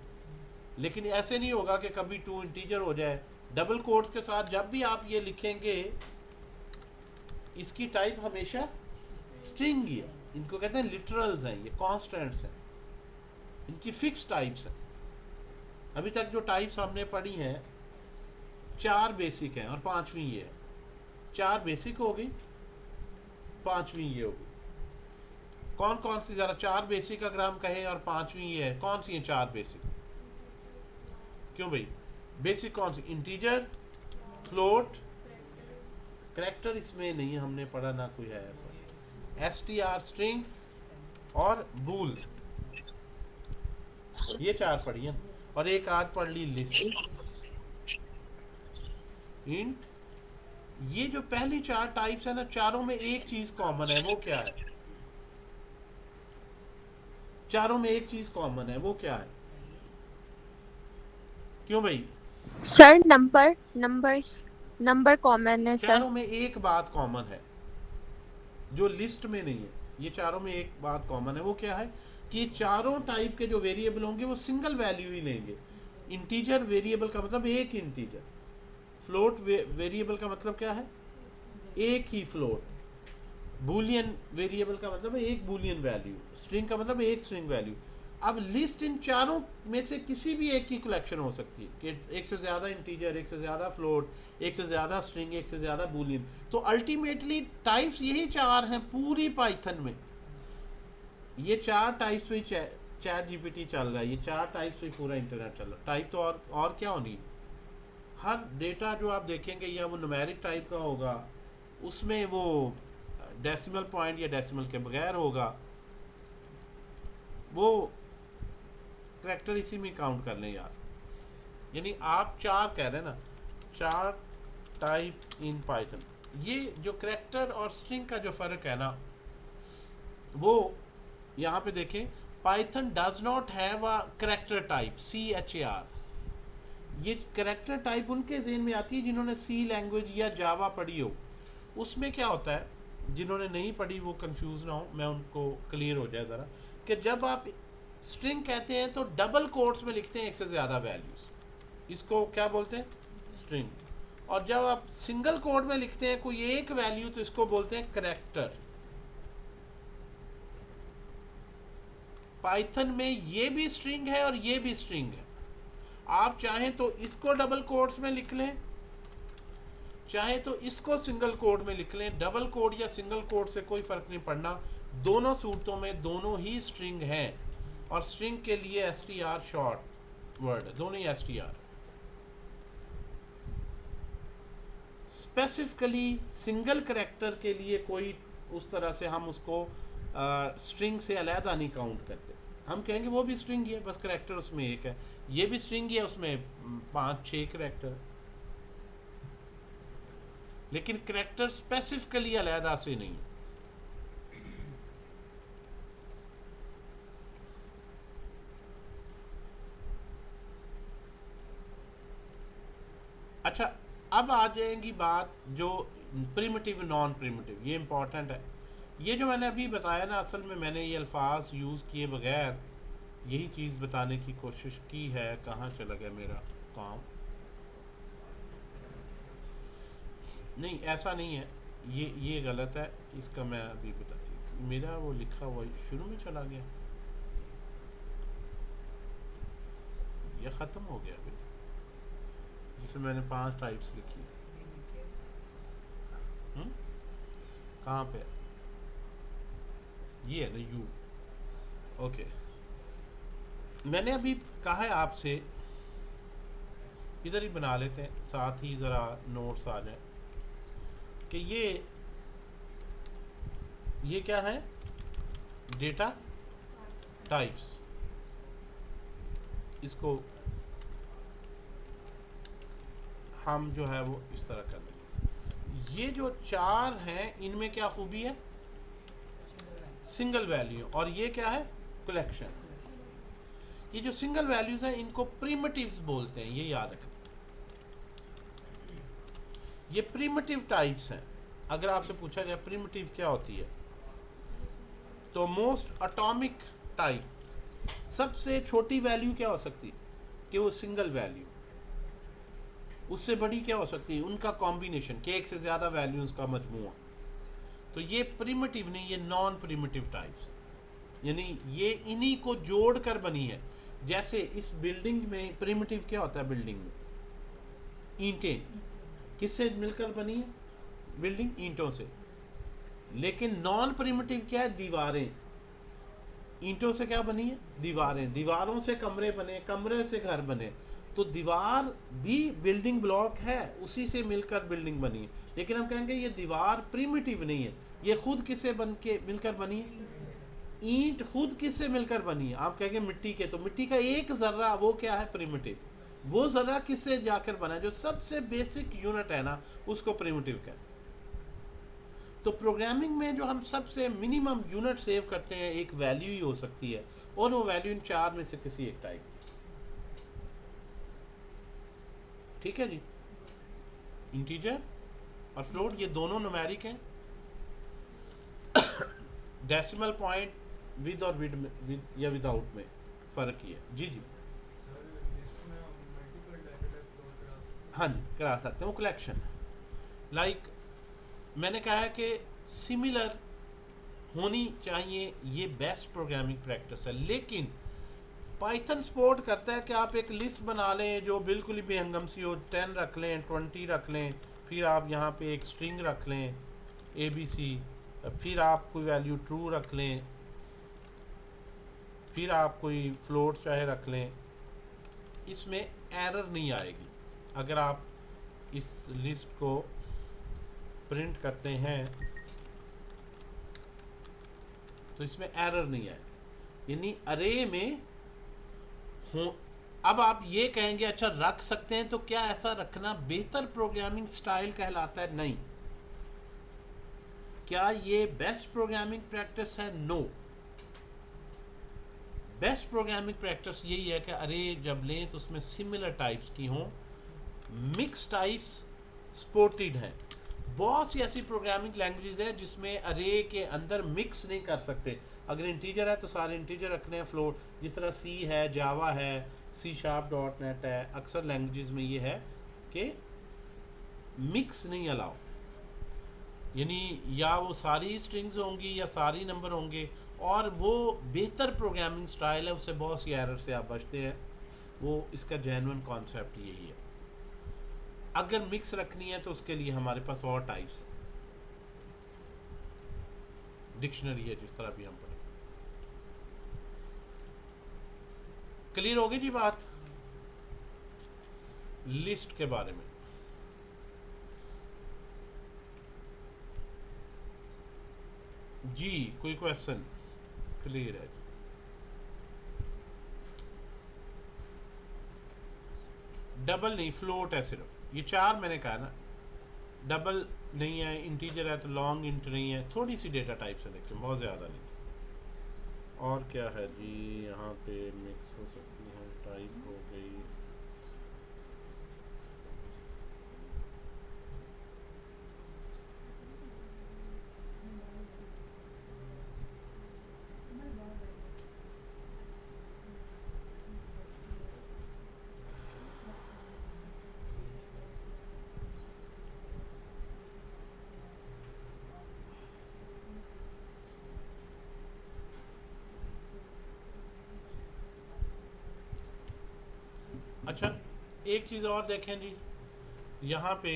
लेकिन ऐसे नहीं होगा कि कभी 2 इंटीजर हो जाए। डबल कोट्स के साथ जब भी आप ये लिखेंगे इसकी टाइप हमेशा स्ट्रिंग ही है, इनको कहते हैं लिटरल्स हैं, ये कॉन्स्टेंट्स हैं, इनकी फिक्स टाइप्स हैं। अभी तक जो टाइप्स हमने पढ़ी हैं 4 बेसिक हैं और 5वीं ये है, 4 बेसिक हो गई, 5वीं ये हो गई। कौन कौन सी, ज़रा 4 बेसिक अगर हम कहें और 5वीं ये है, कौन सी है 4 बेसिक? क्यों भाई बेसिक कौन सी? इंटीजर, फ्लोट, करैक्टर इसमें नहीं है, हमने पढ़ा ना कोई है ऐसा, str स्ट्रिंग और बूल, ये 4 पढ़ी है, और एक आज पढ़ ली लिस्ट, इंट। ये जो पहली 4 टाइप्स है ना, चारों में एक चीज कॉमन है, वो क्या है? चारों में एक चीज कॉमन है, वो क्या है? क्यों भाई? सर नंबर कॉमन है सर। चारों में एक बात कॉमन है जो लिस्ट में नहीं है, ये चारों में एक बात कॉमन है, वो क्या है कि चारों टाइप के जो वेरिएबल होंगे वो सिंगल वैल्यू ही लेंगे। इंटीजर वेरिएबल का मतलब एक इंटीजर, फ्लोट वेरिएबल का मतलब क्या है? एक ही फ्लोट, बूलियन वेरिएबल का मतलब है एक बूलियन वैल्यू, स्ट्रिंग का मतलब एक स्ट्रिंग वैल्यू। अब लिस्ट इन चारों में से किसी भी एक की कलेक्शन हो सकती है कि एक से ज़्यादा इंटीजर, एक से ज़्यादा फ्लोट, एक से ज़्यादा स्ट्रिंग, एक से ज़्यादा बूलियन। तो अल्टीमेटली टाइप्स यही 4 हैं पूरी पाइथन में, ये 4 टाइप्स पे चैट जीपीटी चल रहा है, ये 4 टाइप्स पे पूरा इंटरनेट चल रहा है। टाइप तो और क्या होनी, हर डेटा जो आप देखेंगे या वो न्यूमेरिक टाइप का होगा, उसमें वो डेसिमल पॉइंट या डेसिमल के बगैर होगा, वो करैक्टर इसी में काउंट कर लें यार। यानी आप 4 कह रहे हैं ना, 4 टाइप इन पाइथन। ये जो करैक्टर और स्ट्रिंग का जो फ़र्क है ना, वो यहाँ पे देखें, Python does not have a character type, CHAR। ये करैक्टर टाइप उनके ज़हन में आती है जिन्होंने C लैंग्वेज या जावा पढ़ी हो। उसमें क्या होता है, जिन्होंने नहीं पढ़ी वो कंफ्यूज ना हो, मैं उनको क्लियर हो जाए ज़रा, कि जब आप स्ट्रिंग कहते हैं तो डबल कोट्स में लिखते हैं एक से ज़्यादा वैल्यूज़, इसको क्या बोलते हैं? स्ट्रिंग। और जब आप सिंगल कोट में लिखते हैं कोई एक वैल्यू तो इसको बोलते हैं करैक्टर। पाइथन में ये भी स्ट्रिंग है और ये भी स्ट्रिंग है, आप चाहें तो इसको डबल कोट्स में लिख लें, चाहे तो इसको सिंगल कोड में लिख लें। डबल कोड या सिंगल कोड से कोई फ़र्क नहीं पड़ना, दोनों सूरतों में दोनों ही स्ट्रिंग हैं, और स्ट्रिंग के लिए str शॉर्ट वर्ड है, दोनों ही str। स्पेसिफिकली सिंगल करैक्टर के लिए कोई उस तरह से हम उसको स्ट्रिंग से अलहदा नहीं काउंट करते, हम कहेंगे वो भी स्ट्रिंग ही है, बस करैक्टर उसमें एक है, ये भी स्ट्रिंग ही है, उसमें 5-6 करैक्टर। लेकिन करैक्टर स्पेसिफिकली अलहदा से नहीं। अच्छा, अब आ जाएगी बात जो प्रिमिटिव नॉन प्रिमिटिव, ये इंपॉर्टेंट है। ये जो मैंने अभी बताया ना, असल में मैंने ये अल्फाज यूज़ किए बगैर यही चीज़ बताने की कोशिश की है। कहाँ चला गया मेरा काम? नहीं, ऐसा नहीं है, ये गलत है, इसका मैं अभी बता, मेरा वो लिखा हुआ शुरू में चला गया, ये ख़त्म हो गया अभी, जिसे मैंने 5 टाइप्स लिखी। कहाँ पे? ये है ना, यू। ओके, मैंने अभी कहा है आपसे, इधर ही बना लेते हैं, साथ ही ज़रा नोट्स आ जाए कि ये क्या है? Data types. इसको हम जो है वो इस तरह कर देंगे। ये जो 4 हैं इनमें क्या खूबी है? Single value. और ये क्या है? कलेक्शन। ये जो सिंगल वैल्यूज हैं इनको प्रिमिटिव्स बोलते हैं, ये याद रखना। ये प्रिमिटिव टाइप्स हैं। अगर आपसे पूछा जाए प्रिमिटिव क्या होती है, तो मोस्ट एटॉमिक टाइप, सबसे छोटी वैल्यू क्या हो सकती है कि वो सिंगल वैल्यू, उससे बड़ी क्या हो सकती है उनका कॉम्बिनेशन, कि एक से ज़्यादा वैल्यूज़ का मजमूआ। तो ये प्रिमिटिव नहीं, ये नॉन प्रिमिटिव टाइप्स, यानी ये इन्हीं को जोड़ कर बनी है। जैसे इस बिल्डिंग में प्रिमिटिव क्या होता है, बिल्डिंग में ईंटें किससे मिलकर बनी है, बिल्डिंग ईंटों से। लेकिन नॉन प्रिमिटिव क्या है, दीवारें, ईंटों से क्या बनी है, दीवारें, दीवारों से कमरे बने, कमरे से घर बने। तो दीवार भी बिल्डिंग ब्लॉक है, उसी से मिलकर बिल्डिंग बनी है। लेकिन हम कहेंगे ये दीवार प्रिमिटिव नहीं है, ये खुद किससे बन के मिलकर बनी है, ईंट खुद किससे मिलकर बनी है, आप कहेंगे मिट्टी के, तो मिट्टी का एक जर्रा वो क्या है, प्रिमिटिव। वो जर्रा किससे जाकर बना है, जो सबसे बेसिक यूनिट है ना, उसको प्रिमिटिव कहते हैं। तो प्रोग्रामिंग में जो हम सबसे मिनिमम यूनिट सेव करते हैं एक वैल्यू ही हो सकती है, और वो वैल्यू इन चार में से किसी एक टाइप। ठीक है जी, इंटीजर और फ्लोट ये दोनों न्यूमेरिक हैं। डेसिमल पॉइंट विद और विद या विदाउट में फ़र्क ही है। जी जी, सर लिस्ट में हम मल्टीपल डाटा टाइप स्टोर करा सकते हाँ जी करा सकते हैं, वो कलेक्शन। लाइक मैंने कहा है कि सिमिलर होनी चाहिए, ये बेस्ट प्रोग्रामिंग प्रैक्टिस है। लेकिन पाइथन सपोर्ट करता है कि आप एक लिस्ट बना लें जो बिल्कुल ही बेहंगम सी हो, 10 रख लें, 20 रख लें, फिर आप यहाँ पे एक स्ट्रिंग रख लें ABC, फिर आप कोई वैल्यू ट्रू रख लें, फिर आप कोई फ्लोट चाहे रख लें। इसमें एरर नहीं आएगी अगर आप इस लिस्ट को प्रिंट करते हैं, तो इसमें एरर नहीं आए, यानी अरे में हो। अब आप ये कहेंगे अच्छा रख सकते हैं, तो क्या ऐसा रखना बेहतर प्रोग्रामिंग स्टाइल कहलाता है? नहीं। क्या ये बेस्ट प्रोग्रामिंग प्रैक्टिस है? नो। बेस्ट प्रोग्रामिंग प्रैक्टिस यही है कि अरे जब लें तो उसमें सिमिलर टाइप्स की हों, मिक्स टाइप्स सपोर्टेड हैं। बहुत सी ऐसी प्रोग्रामिंग लैंग्वेजेस है जिसमें अरे के अंदर मिक्स नहीं कर सकते। अगर इंटीजर है तो सारे इंटीजर रखने हैं, फ्लोट, जिस तरह सी है, जावा है, C#.NET है, अक्सर लैंग्वेजेस में ये है कि मिक्स नहीं अलाउ, यानी या वो सारी स्ट्रिंग्स होंगी या सारी नंबर होंगे। और वो बेहतर प्रोग्रामिंग स्टाइल है, उससे बहुत सी एरर से आप बचते हैं। वो इसका जेन्युइन कॉन्सेप्ट यही है। अगर मिक्स रखनी है तो उसके लिए हमारे पास और टाइप्स है, डिक्शनरी है, जिस तरह भी हम पढ़ें। क्लियर होगी जी बात लिस्ट के बारे में? जी कोई क्वेश्चन? क्लियर है। डबल नहीं, फ्लोट है सिर्फ, ये चार मैंने कहा ना, डबल नहीं है, इंटीजर है तो लॉन्ग इंट नहीं है, थोड़ी सी डेटा टाइप्स है लेकिन बहुत ज़्यादा नहीं। और क्या है जी, यहाँ पे मिक्स हो सकती है, टाइप हो गई। अच्छा एक चीज़ और देखें जी, यहाँ पे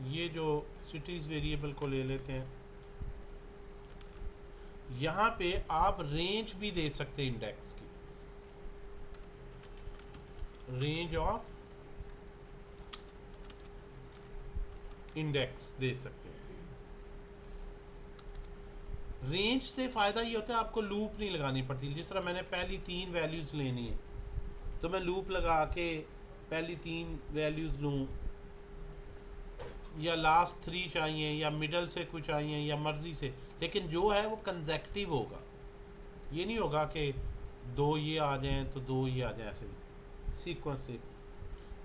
ये जो सिटीज़ वेरिएबल को ले लेते हैं, यहाँ पे आप रेंज भी दे सकते हैं, इंडेक्स की रेंज ऑफ इंडेक्स दे सकते हैं। रेंज से फ़ायदा ये होता है आपको लूप नहीं लगानी पड़ती। जिस तरह मैंने पहली 3 वैल्यूज़ लेनी है तो मैं लूप लगा के पहली 3 वैल्यूज़ लूँ, या लास्ट 3 चाहिए, या मिडल से कुछ चाहिए, या मर्ज़ी से। लेकिन जो है वो कंसेक्टिव होगा, ये नहीं होगा कि 2 ये आ जाएं तो 2 ये आ जाएं, ऐसे सीक्वेंस से।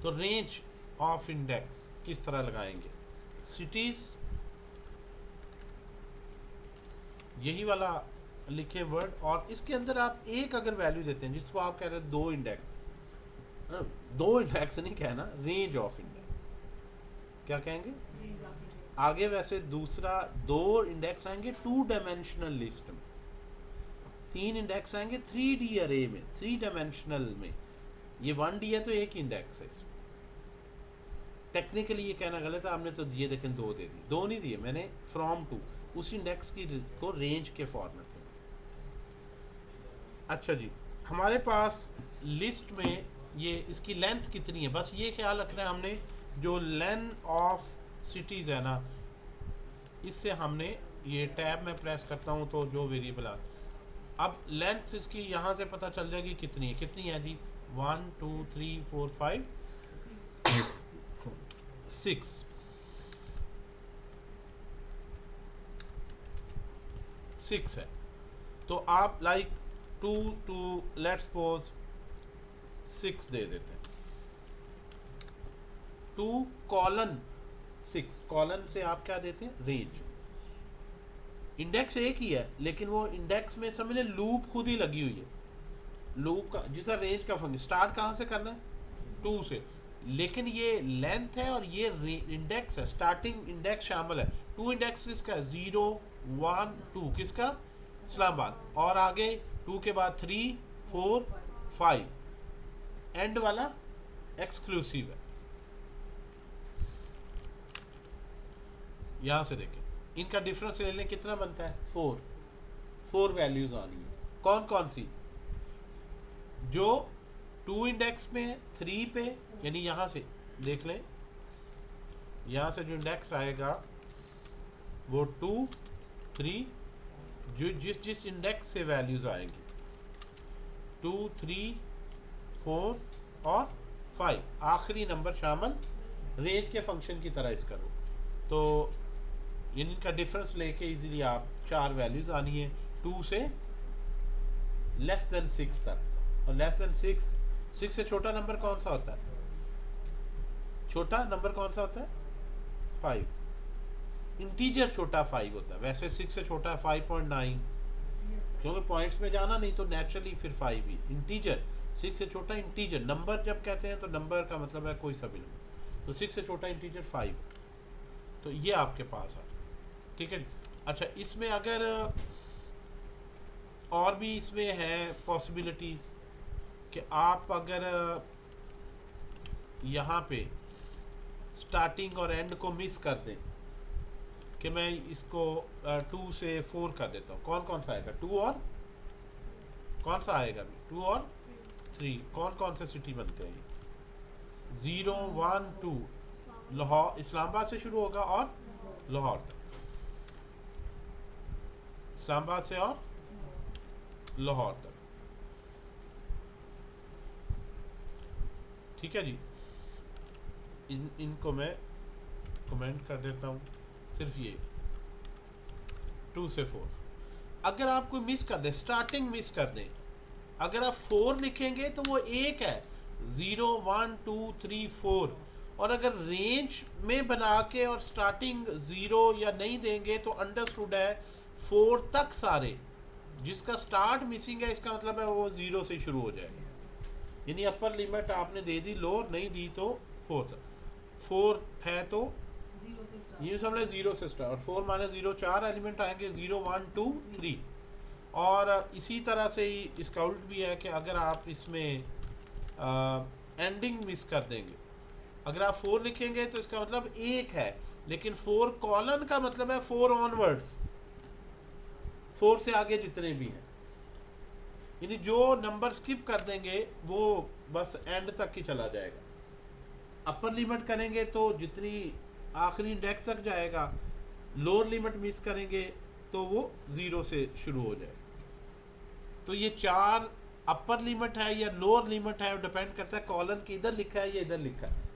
तो रेंज ऑफ इंडेक्स किस तरह लगाएंगे? सिटीज, यही वाला लिखे वर्ड, और इसके अंदर आप एक अगर वैल्यू देते हैं, जिसको आप कह रहे हैं दो इंडेक्स, दो इंडेक्स नहीं कहना, रेंज ऑफ इंडेक्स, क्या कहेंगे आगे? वैसे दूसरा दो इंडेक्स आएंगे टू डायमेंशनल लिस्ट में, तीन इंडेक्स आएंगे 3D अरे में, थ्री डायमेंशनल में। ये 1D है तो एक इंडेक्स है इसमें। टेक्निकली ये कहना गलत है, आपने तो दिए लेकिन दो दे दिए, दो नहीं दिए मैंने, फ्रॉम टू, उस इंडेक्स की को रेंज के फॉर्मेट में। अच्छा जी, हमारे पास लिस्ट में ये इसकी लेंथ कितनी है, बस ये ख्याल रखना है हमने, जो लेंथ ऑफ सिटीज़ है ना, इससे हमने ये टैब में प्रेस करता हूँ तो जो वेरिएबल आ, अब लेंथ इसकी यहाँ से पता चल जाएगी कितनी है। कितनी है जी? 1 2 3 4 5 6 6 है। तो आप लाइक 2 टू लेट्स सपोज 6 दे देते हैं, 2 कॉलन 6, कॉलन से आप क्या देते हैं? रेंज। इंडेक्स एक ही है लेकिन वो इंडेक्स में समझ लें लूप खुद ही लगी हुई है, लूप का जिसका रेंज का फंक्शन स्टार्ट कहाँ से करना है? 2 से, लेकिन ये लेंथ है और ये इंडेक्स है, स्टार्टिंग इंडेक्स शामिल है। 2 इंडेक्स किसका है? 0 1 2 किसका? इस्लामाबाद। और आगे 2 के बाद 3 4 5, एंड वाला एक्सक्लूसिव है। यहाँ से देखें, इनका डिफरेंस ले लें, कितना बनता है? 4 वैल्यूज आनी है। कौन कौन सी? जो 2 इंडेक्स में 3 पे, यानी यहाँ से देख लें, यहाँ से जो इंडेक्स आएगा वो 2 3, जो जिस इंडेक्स से वैल्यूज आएंगी 2 3 4 और 5, आखिरी नंबर शामिल, रेंज के फंक्शन की तरह इसका रो। तो इनका डिफरेंस लेके इजीली आप 4 वैल्यूज आनी है 2 से लेस देन 6 तक। और लेस देन 6 से छोटा नंबर कौन सा होता है? छोटा नंबर कौन सा होता है? 5। इंटीजर छोटा 5 होता है, वैसे 6 से छोटा 5.9, क्योंकि पॉइंट्स में जाना नहीं तो नेचुरली फिर 5 ही। इंटीजर 6 से छोटा इंटीजर, नंबर जब कहते हैं तो नंबर का मतलब है कोई सा भी नंबर, तो 6 से छोटा इंटीजर 5। तो ये आपके पास है, ठीक है। अच्छा, इसमें अगर और भी इसमें है पॉसिबिलिटीज़ कि आप अगर यहाँ पे स्टार्टिंग और एंड को मिस कर दें, कि मैं इसको 2 से 4 कर देता हूँ, कौन कौन सा आएगा? 2 और कौन सा आएगा? 2 और 3। कौन कौन से सिटी बनते हैं? 0 1 2, लाहौर, इस्लामाबाद से शुरू होगा और लाहौर तक, इस्लामाबाद से और लाहौर तक, ठीक है जी। इनको मैं कमेंट कर देता हूँ, सिर्फ ये 2 से 4। अगर आप कोई मिस कर दें, स्टार्टिंग मिस कर दें, अगर आप 4 लिखेंगे तो वो एक है, 0 1 2 3 4। और अगर रेंज में बना के और स्टार्टिंग 0 या नहीं देंगे तो अंडरस्टूड है 4 तक सारे, जिसका स्टार्ट मिसिंग है इसका मतलब है वो 0 से शुरू हो जाएगा। यानी अपर लिमिट आपने दे दी, लोअर नहीं दी तो 4 तक। 4 है तो ये समझे 0 से स्टार्ट, और 4 माइनस 0 4 एलिमेंट आएंगे, 0 1 2 3। और इसी तरह से ही इसका उल्ट भी है कि अगर आप इसमें एंडिंग मिस कर देंगे, अगर आप 4 लिखेंगे तो इसका मतलब एक है, लेकिन 4 कॉलन का मतलब है 4 ऑनवर्ड्स, 4 से आगे जितने भी हैं, यानी जो नंबर स्किप कर देंगे वो बस एंड तक ही चला जाएगा। अपर लिमिट करेंगे तो जितनी आखिरी इंडेक्स तक जाएगा, लोअर लिमिट मिस करेंगे तो वो 0 से शुरू हो जाएगा। तो ये 4 अपर लिमिट है या लोअर लिमिट है, डिपेंड करता है कॉलन की इधर लिखा है या इधर लिखा है।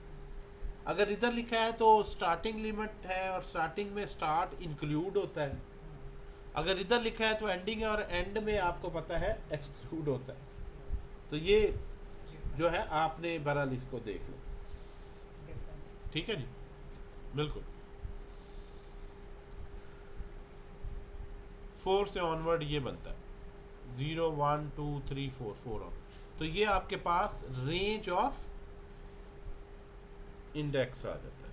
अगर इधर लिखा है तो स्टार्टिंग लिमिट है और स्टार्टिंग में स्टार्ट इंक्लूड होता है, अगर इधर लिखा है तो एंडिंग है और एंड में आपको पता है एक्सक्लूड होता है। तो ये जो है आपने बहरहाल इसको देख लो। ठीक है जी, बिल्कुल। 4 से ऑनवर्ड ये बनता है 0 1 2 3 4 4 ऑन। तो ये आपके पास रेंज ऑफ इंडेक्स आ जाता है।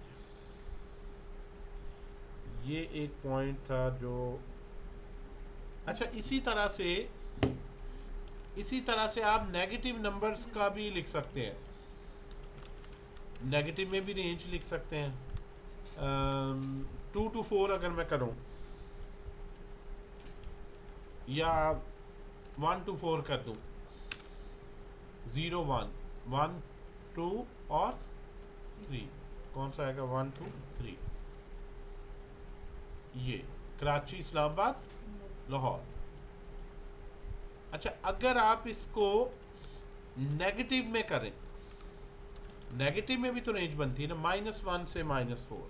ये एक पॉइंट था जो, अच्छा इसी तरह से आप नेगेटिव नंबर्स का भी लिख सकते हैं। नेगेटिव में भी रेंज लिख सकते हैं। 2 to 4 अगर मैं करूं, या 1 to 4 कर दूं, 0 1 1 2 और 3, कौन सा आएगा 1 2 3, ये कराची, इस्लामाबाद, लाहौर। अच्छा, अगर आप इसको नेगेटिव में करें, नेगेटिव में भी तो रेंज बनती है ना, -1 से -4।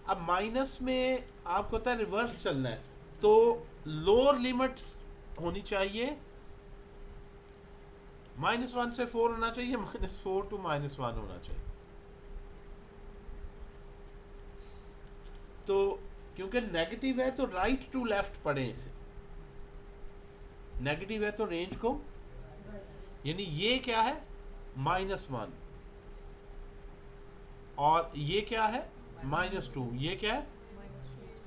अब माइनस में आपको पता है रिवर्स चलना है, तो लोअर लिमिट होनी चाहिए, -1 से 4 होना चाहिए, -4 to -1 होना चाहिए। तो क्योंकि नेगेटिव है तो राइट टू लेफ्ट पढ़ें इसे। नेगेटिव है तो रेंज को, यानी ये क्या है -1, और ये क्या है -2, ये क्या है,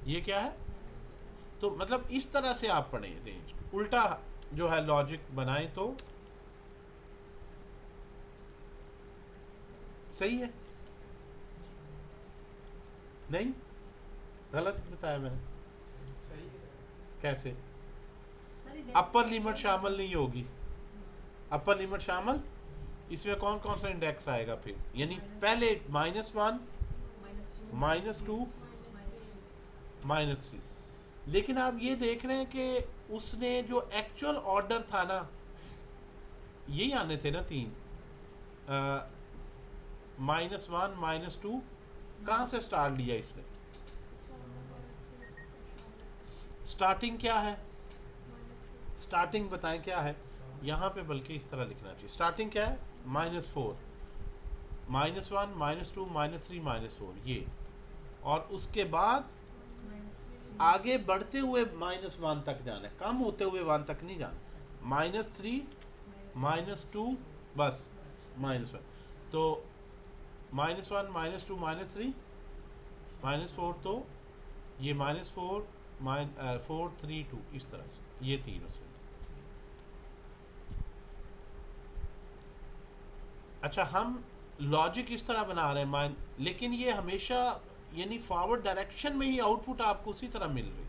ये क्या है। तो मतलब इस तरह से आप पढ़ें रेंज, उल्टा जो है लॉजिक बनाएं तो सही है। नहीं, गलत बताया मैंने? सही है सर। कैसे? अपर लिमिट शामिल नहीं होगी। अपर लिमिट शामिल, इसमें कौन कौन सा इंडेक्स आएगा फिर, यानी पहले -1 -2 -3। लेकिन आप ये देख रहे हैं कि उसने जो एक्चुअल ऑर्डर था ना, यही आने थे ना 3, -1 -2, कहाँ से स्टार्ट लिया इसने? स्टार्टिंग क्या है, स्टार्टिंग बताएं क्या है? यहाँ पे बल्कि इस तरह लिखना चाहिए, स्टार्टिंग क्या है -4, -1 -2 -3 -4 ये, और उसके बाद आगे बढ़ते हुए -1 तक जाना है, कम होते हुए 1 तक नहीं जाना। -3 -2 बस -1, तो -1 -2 -3 -4, तो ये -4 4 3 2 इस तरह से, ये तीनों से। अच्छा, हम लॉजिक इस तरह बना रहे हैं लेकिन ये हमेशा यानी फॉरवर्ड डायरेक्शन में ही आउटपुट आपको उसी तरह मिल रही,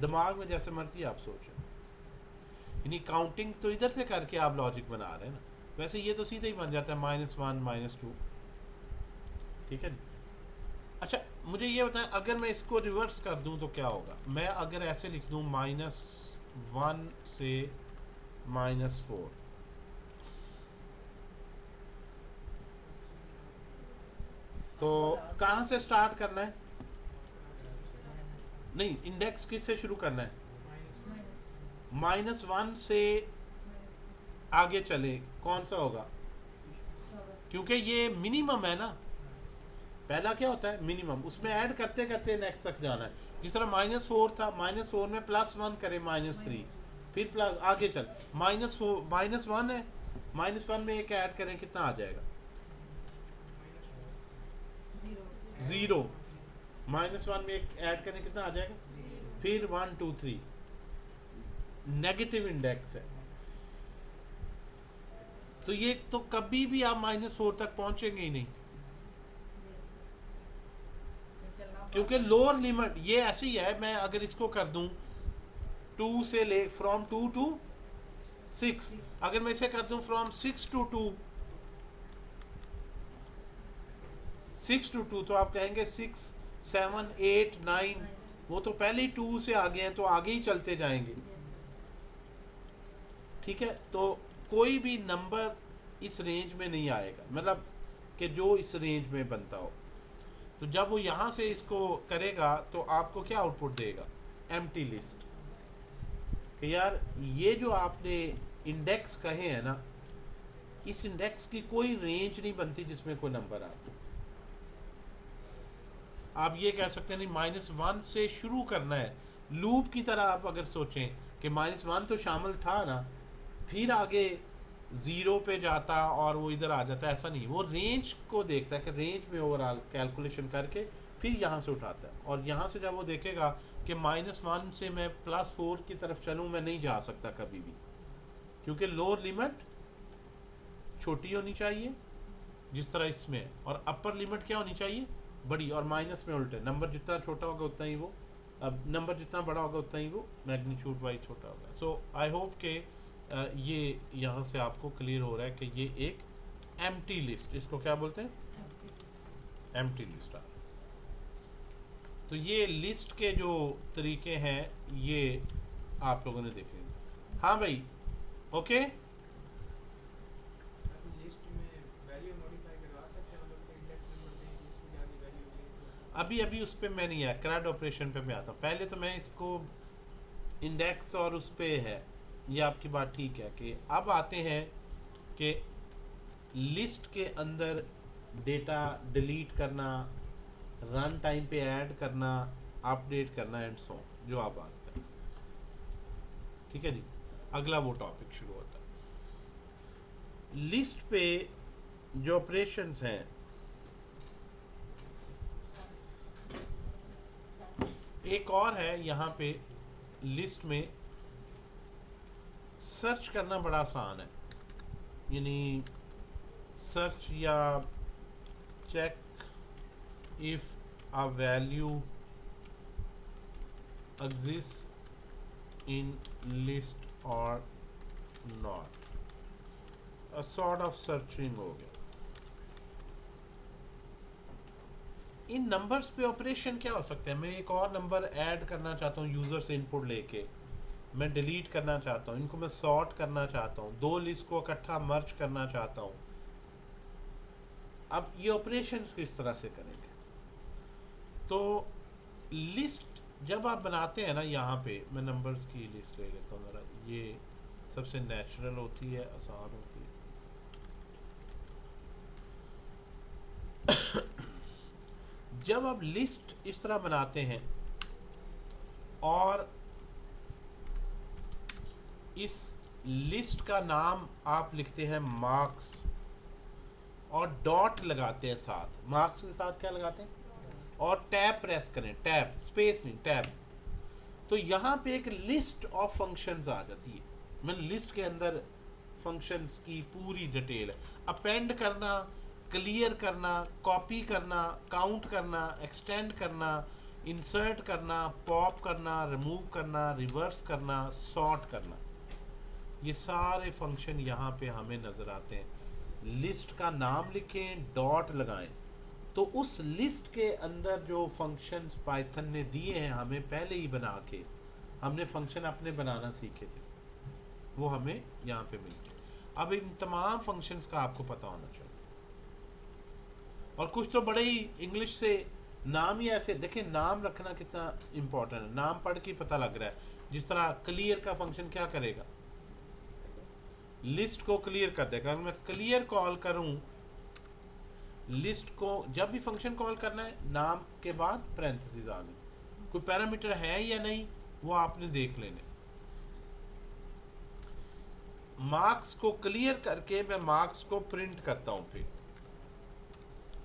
दिमाग में जैसे मर्जी आप सोचें, यानी काउंटिंग तो इधर से करके आप लॉजिक बना रहे हैं ना, वैसे ये तो सीधे ही बन जाता है -1 -2, ठीक है। अच्छा, मुझे ये बताएं, अगर मैं इसको रिवर्स कर दूं तो क्या होगा? मैं अगर ऐसे लिख दूं -1 से -4, तो कहाँ से स्टार्ट करना है? नहीं, इंडेक्स किससे शुरू करना है? -1 से आगे चले, कौन सा होगा? क्योंकि ये मिनिमम है ना, पहला क्या होता है मिनिमम, उसमें ऐड करते करते नेक्स्ट तक जाना है। जिस तरह -4 था, -4 में +1 करें -3, फिर प्लस आगे चल, -1 है, -1 में एक ऐड करें कितना आ जाएगा? 0। -1 में एक ऐड करें कितना आ जाएगा? फिर 1 2 3, नेगेटिव इंडेक्स है, तो ये तो कभी भी आप -4 तक पहुंचेंगे ही नहीं, क्योंकि लोअर लिमिट ये ऐसी ही है। मैं अगर इसको कर दूं 2 से ले, फ्रॉम 2 to 6, अगर मैं इसे कर दूं फ्रॉम 6 to 2, 6 to 2, तो आप कहेंगे 6 7 8 9, वो तो पहले ही 2 से आगे हैं, तो आगे ही चलते जाएंगे, ठीक है। तो कोई भी नंबर इस रेंज में नहीं आएगा, मतलब कि जो इस रेंज में बनता हो। तो जब वो यहाँ से इसको करेगा तो आपको क्या आउटपुट देगा? एम्प्टी लिस्ट, कि यार ये जो आपने इंडेक्स कहे हैं ना, इस इंडेक्स की कोई रेंज नहीं बनती जिसमें कोई नंबर आता। आप ये कह सकते हैं नहीं -1 से शुरू करना है, लूप की तरह आप अगर सोचें कि -1 तो शामिल था ना, फिर आगे 0 पे जाता और वो इधर आ जाता, ऐसा नहीं। वो रेंज को देखता है कि रेंज में ओवरऑल कैलकुलेशन करके फिर यहाँ से उठाता है, और यहाँ से जब वो देखेगा कि -1 से मैं +4 की तरफ चलूँ, मैं नहीं जा सकता कभी भी, क्योंकि लोअर लिमिट छोटी होनी चाहिए जिस तरह इसमें है, और अपर लिमिट क्या होनी चाहिए, बड़ी। और माइनस में उल्टे, नंबर जितना छोटा होगा उतना ही वो, अब नंबर जितना बड़ा होगा उतना ही वो मैग्नीट्यूड वाइज छोटा होगा। सो आई होप के ये यहाँ से आपको क्लियर हो रहा है कि ये एक एम्प्टी लिस्ट, इसको क्या बोलते हैं, एम्प्टी लिस्ट। तो ये लिस्ट के जो तरीके हैं ये आप लोगों ने देख लिया। हाँ भाई, ओके। लिस्ट में वैल्यू मॉडिफाई करवा सकते हैं, मतलब फिर इंडेक्स नंबर दें कि इसमें जाके वैल्यू चेंज हो। अभी उस पर मैं नहीं आया, CRUD ऑपरेशन पे मैं आता हूँ। पहले तो मैं इसको इंडेक्स और उस पे है, ये आपकी बात ठीक है कि अब आते हैं कि लिस्ट के अंदर डेटा डिलीट करना, रन टाइम पे ऐड करना, अपडेट करना एंड सो, जो आप बात करें, ठीक है जी। अगला वो टॉपिक शुरू होता है। लिस्ट पे जो ऑपरेशंस हैं, एक और है यहाँ पे लिस्ट में सर्च करना बड़ा आसान है, यानी सर्च या check if a value exists in list or not, a sort of searching हो गया। इन नंबर्स पे ऑपरेशन क्या हो सकते हैं, मैं एक और नंबर ऐड करना चाहता हूँ यूज़र से इनपुट लेके, मैं डिलीट करना चाहता हूँ, इनको मैं सॉर्ट करना चाहता हूँ, दो लिस्ट को इकट्ठा मर्ज करना चाहता हूँ। अब ये ऑपरेशंस किस तरह से करेंगे, तो लिस्ट जब आप बनाते हैं ना, यहाँ पे मैं नंबर्स की लिस्ट ले लेता हूँ ज़रा, ये सबसे नेचुरल होती है, आसान होती है। जब आप लिस्ट इस तरह बनाते हैं और इस लिस्ट का नाम आप लिखते हैं मार्क्स और डॉट लगाते हैं साथ, मार्क्स के साथ क्या लगाते हैं, और टैब प्रेस करें, टैब स्पेस नहीं टैब, तो यहाँ पे एक लिस्ट ऑफ फंक्शंस आ जाती है। मैंने लिस्ट के अंदर फंक्शंस की पूरी डिटेल है, अपेंड करना, क्लियर करना, कॉपी करना, काउंट करना, एक्सटेंड करना, इंसर्ट करना, पॉप करना, रिमूव करना, रिवर्स करना, सॉर्ट करना, ये सारे फंक्शन यहाँ पे हमें नज़र आते हैं। लिस्ट का नाम लिखें, डॉट लगाएं, तो उस लिस्ट के अंदर जो फंक्शंस पाइथन ने दिए हैं हमें पहले ही बना के, हमने फंक्शन अपने बनाना सीखे थे, वो हमें यहाँ पे मिलते हैं। अब इन तमाम फंक्शंस का आपको पता होना चाहिए, और कुछ तो बड़े ही इंग्लिश से नाम ही ऐसे, देखें नाम रखना कितना इम्पोर्टेंट है, नाम पढ़ के पता लग रहा है। जिस तरह क्लियर का फंक्शन क्या करेगा, लिस्ट को क्लियर कर देगा। अगर मैं क्लियर कॉल करूं लिस्ट को, जब भी फंक्शन कॉल करना है नाम के बाद पैरेंथेसिस आ गई, कोई पैरामीटर है या नहीं वो आपने देख लेने। मार्क्स को क्लियर करके मैं मार्क्स को प्रिंट करता हूँ, फिर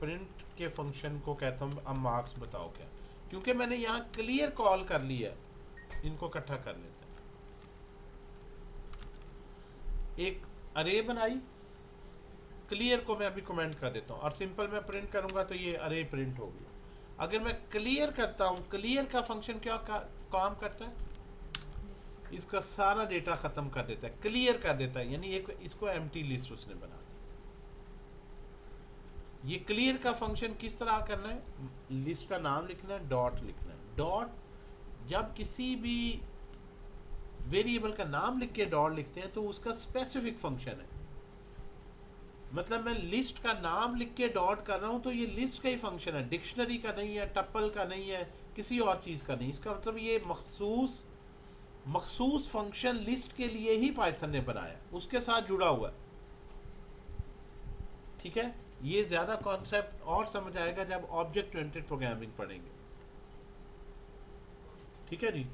प्रिंट के फंक्शन को कहता हूँ अब मार्क्स बताओ क्या, क्योंकि मैंने यहाँ क्लियर कॉल कर लिया। इनको इकट्ठा कर लेते हैं, एक अरे बनाई, क्लियर को मैं अभी कमेंट कर देता हूँ और सिंपल मैं प्रिंट करूँगा तो ये अरे प्रिंट हो गया। अगर मैं क्लियर करता हूँ, क्लियर का फंक्शन क्या काम करता है, इसका सारा डेटा ख़त्म कर देता है, क्लियर कर देता है, यानी एक इसको एम्प्टी लिस्ट उसने बना दी। ये क्लियर का फंक्शन किस तरह करना है, लिस्ट का नाम लिखना है, डॉट लिखना है। डॉट जब किसी भी वेरिएबल का नाम लिख के डॉट लिखते हैं तो उसका स्पेसिफिक फंक्शन है, मतलब मैं लिस्ट का नाम लिख के डॉट कर रहा हूं तो ये लिस्ट का ही फंक्शन है, डिक्शनरी का नहीं है, टप्पल का नहीं है, किसी और चीज़ का नहीं। इसका मतलब ये मखसूस फंक्शन लिस्ट के लिए ही पाइथन ने बनाया, उसके साथ जुड़ा हुआ है। ठीक है, ये ज़्यादा कॉन्सेप्ट और समझ आएगा जब ऑब्जेक्ट ओरिएंटेड प्रोग्रामिंग पढ़ेंगे। ठीक है जी।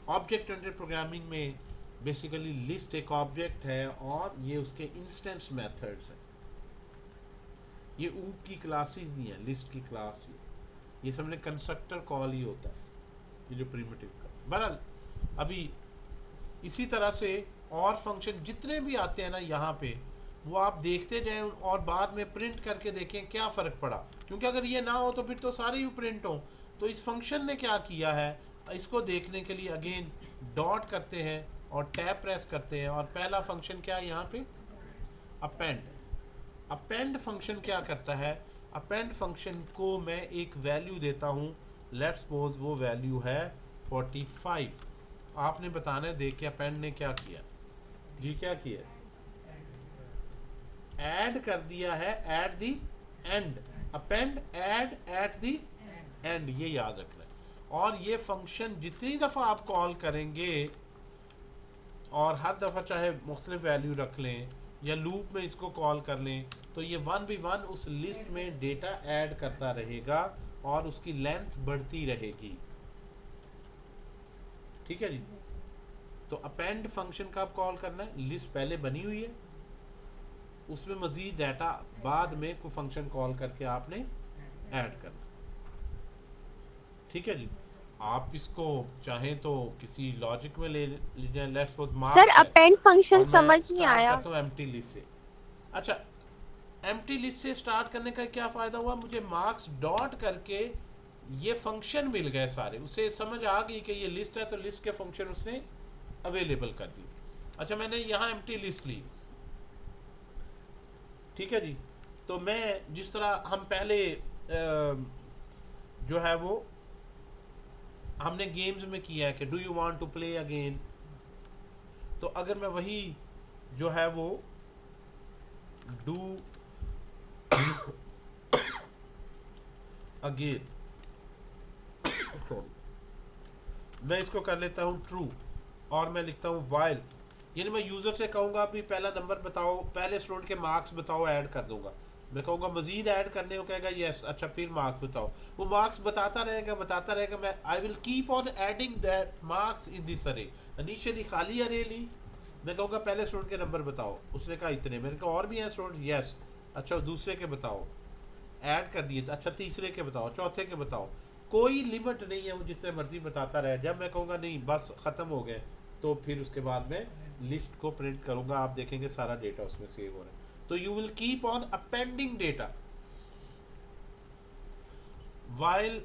ऑब्जेक्ट ओरिएंटेड प्रोग्रामिंग में बेसिकली लिस्ट एक ऑब्जेक्ट है और ये उसके इंस्टेंस मेथड्स हैं। ये ऊप की क्लासेस ही हैं, लिस्ट की क्लास ही, ये समझे कंस्ट्रक्टर कॉल ही होता है, ये जो प्रिमिटिव का। बहरहाल अभी इसी तरह से और फंक्शन जितने भी आते हैं ना यहाँ पे, वो आप देखते जाएं और बाद में प्रिंट करके देखें क्या फ़र्क पड़ा, क्योंकि अगर ये ना हो तो फिर तो सारे ही प्रिंट हो। तो इस फंक्शन ने क्या किया है, इसको देखने के लिए अगेन डॉट करते हैं और टैब प्रेस करते हैं, और पहला फंक्शन क्या है यहाँ पे, अपेंड। अपेंड फंक्शन क्या करता है, अपेंड फंक्शन को मैं एक वैल्यू देता हूँ, लेट्स सपोज वो वैल्यू है 45। आपने बताना है देख के अपेंड ने क्या किया जी, क्या किया, ऐड कर दिया है at the and. Append add at the and, ये याद रखना है। और ये फंक्शन जितनी दफ़ा आप कॉल करेंगे, और हर दफ़ा चाहे मुख्तलिफ वैल्यू रख लें या लूप में इसको कॉल कर लें, तो ये 1v1 उस लिस्ट में डेटा ऐड करता रहेगा और उसकी लेंथ बढ़ती रहेगी। ठीक है जी। तो अपेंड फंक्शन का आप कॉल करना है, लिस्ट पहले बनी हुई है, उसमें मजीद डाटा बाद में कोई फंक्शन कॉल करके आपने ऐड करना। ठीक है जी। आप इसको चाहें तो किसी लॉजिक में ले लीजिए, लेट्स सपोज सर मार्क्स है अपेंड फंक्शन और मैं समझ नहीं स्टार्ट आया। करता हूँ एम्प्टी लिस्ट से। अच्छा, एम्प्टी लिस्ट से स्टार्ट करने का क्या फ़ायदा हुआ, मुझे मार्क्स डॉट करके ये फंक्शन मिल गए सारे, उसे समझ आ गई कि ये लिस्ट है तो लिस्ट के फंक्शन उसने अवेलेबल कर दी। अच्छा, मैंने यहाँ एम्प्टी लिस्ट ली, ठीक है जी। तो मैं जिस तरह हम पहले जो है वो हमने गेम्स में किया है कि do you want to play again, तो अगर मैं वही जो है वो डू अगेन सॉरी, मैं इसको कर लेता हूँ ट्रू और मैं लिखता हूँ वाइल, यानी मैं यूज़र से कहूँगा अभी पहला नंबर बताओ, पहले स्टूडेंट के मार्क्स बताओ, ऐड कर दूंगा। मैं कहूँगा मजीद ऐड करने को, कहेगा यस, अच्छा फिर मार्क्स बताओ, वो मार्क्स बताता रहेगा। मैं I will keep on adding that marks in this अरे। इनिशियली खाली अरे ली, मैं कहूँगा पहले स्टूडेंट के नंबर बताओ, उसने कहा इतने, मैंने कहा और भी हैं स्टूडेंट, यस, अच्छा दूसरे के बताओ, ऐड कर दिए, अच्छा तीसरे के बताओ, चौथे के बताओ, कोई लिमिट नहीं है, वो जितने मर्जी बताता रहे। जब मैं कहूँगा नहीं बस ख़त्म हो गए, तो फिर उसके बाद में लिस्ट को प्रिंट करूँगा, आप देखेंगे सारा डेटा उसमें सेव हो रहा है। तो you will keep on appending data while,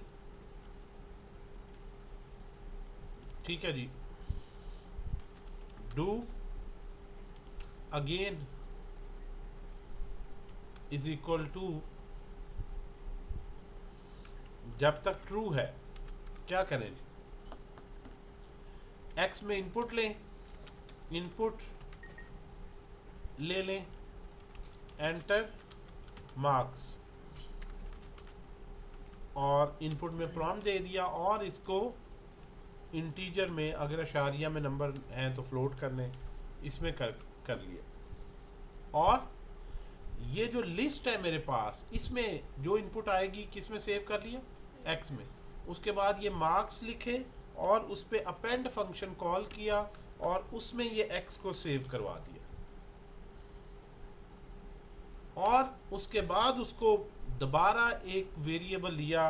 ठीक है जी, do again is equal to, जब तक ट्रू है क्या करें जी, एक्स में इनपुट लें, इनपुट ले लें, एंटर मार्क्स, और इनपुट में प्रॉम्प्ट दे दिया, और इसको इंटीजर में अगर अशारिया में नंबर हैं तो फ्लोट कर लें, इसमें कर लिया। और ये जो लिस्ट है मेरे पास, इसमें जो इनपुट आएगी किस में सेव कर लिया, एक्स में। उसके बाद ये मार्क्स लिखे और उस पर अपेंड फंक्शन कॉल किया और उसमें ये एक्स को सेव करवा दिया, और उसके बाद उसको दोबारा एक वेरिएबल लिया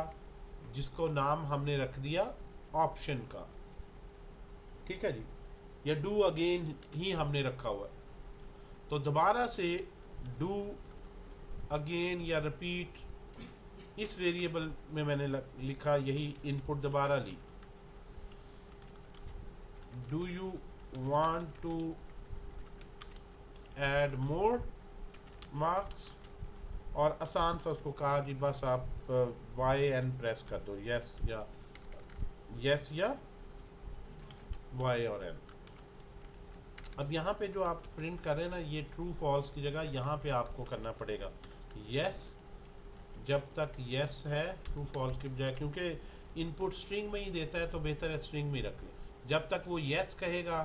जिसको नाम हमने रख दिया ऑप्शन का, ठीक है जी, या डू अगेन ही हमने रखा हुआ है। तो दोबारा से डू अगेन या रिपीट, इस वेरिएबल में मैंने लिखा यही इनपुट दोबारा ली, do you want to add more marks, और आसान सा उसको कहा जी बस आप वाई एन प्रेस कर दो, यस या वाई और एन। अब यहाँ पे जो आप प्रिंट कर रहे हैं ना, ये ट्रू फॉल्स की जगह यहाँ पे आपको करना पड़ेगा यस, जब तक यस है ट्रू फॉल्स की बजाय, क्योंकि इनपुट स्ट्रिंग में ही देता है तो बेहतर है स्ट्रिंग में ही रख लें। जब तक वो यस कहेगा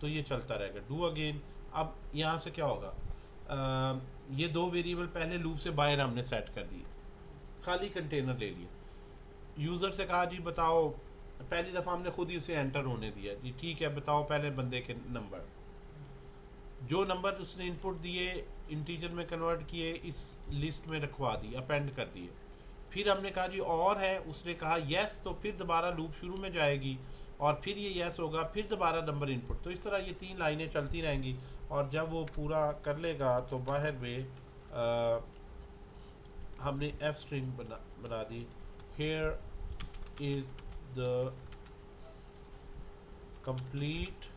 तो ये चलता रहेगा। डू अगेन, अब यहाँ से क्या होगा, ये दो वेरिएबल पहले लूप से बाहर हमने सेट कर दिए, खाली कंटेनर ले लिया। यूज़र से कहा जी बताओ, पहली दफ़ा हमने खुद ही उसे एंटर होने दिया जी, ठीक है बताओ पहले बंदे के नंबर, जो नंबर उसने इनपुट दिए इंटीजर में कन्वर्ट किए, इस लिस्ट में रखवा दी, अपेंड कर दिए। फिर हमने कहा जी और है, उसने कहा यस, तो फिर दोबारा लूप शुरू में जाएगी और फिर ये यस होगा, फिर दोबारा नंबर इनपुट। तो इस तरह ये 3 लाइनें चलती रहेंगी और जब वो पूरा कर लेगा तो बाहर में हमने एफ स्ट्रिंग बना दी, here is the complete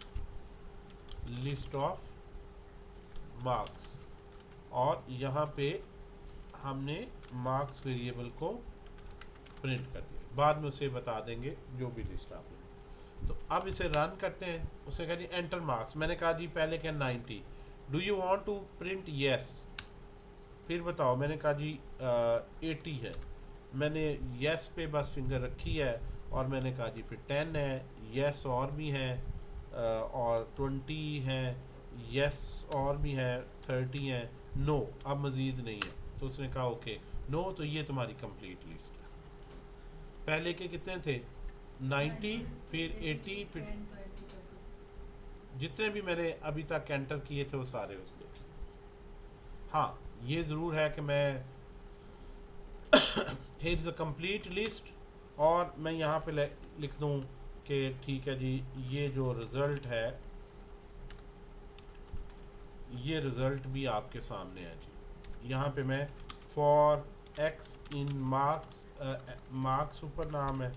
list of marks, और यहाँ पे हमने मार्क्स वेरिएबल को प्रिंट कर दिया, बाद में उसे बता देंगे जो भी लिस्ट आपने। तो अब इसे रन करते हैं। उसे कहा जी एंटर मार्क्स, मैंने कहा जी पहले क्या 90, do you want to print yes, फिर बताओ, मैंने कहा जी 80 है, मैंने यस पे बस फिंगर रखी है और मैंने कहा जी फिर 10 है, यस और भी है, और 20 है, यस और भी है, 30 है, नो अब मज़ीद नहीं है। तो उसने कहा ओके नो, तो ये तुम्हारी कंप्लीट लिस्ट है। पहले के कितने थे 90, फिर 80, फिर जितने भी मैंने अभी तक एंटर किए थे वो सारे उसने। हाँ ये ज़रूर है कि मैं here is a complete list, और मैं यहाँ पे लिख दूँ कि ठीक है जी ये जो रिज़ल्ट है ये रिज़ल्ट भी आपके सामने है जी। यहाँ पे मैं for x in marks, marks ऊपर नाम है,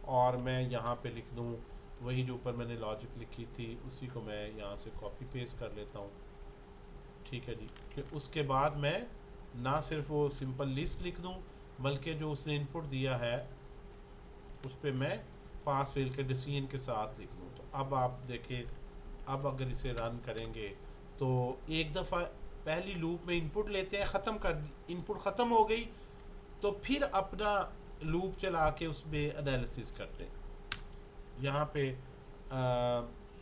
और मैं यहाँ पे लिख दूँ वही जो ऊपर मैंने लॉजिक लिखी थी उसी को मैं यहाँ से कॉपी पेस्ट कर लेता हूँ। ठीक है जी, कि उसके बाद मैं ना सिर्फ वो सिंपल लिस्ट लिख दूँ बल्कि जो उसने इनपुट दिया है उस पर मैं पास फेल के डिसीजन के साथ लिख दूँ। तो अब आप देखें, अब अगर इसे रन करेंगे तो एक दफ़ा पहली लूप में इनपुट लेते हैं, ख़त्म कर, इनपुट ख़त्म हो गई तो फिर अपना लूप चला के उसमें एनालिसिस करते हैं। यहाँ पे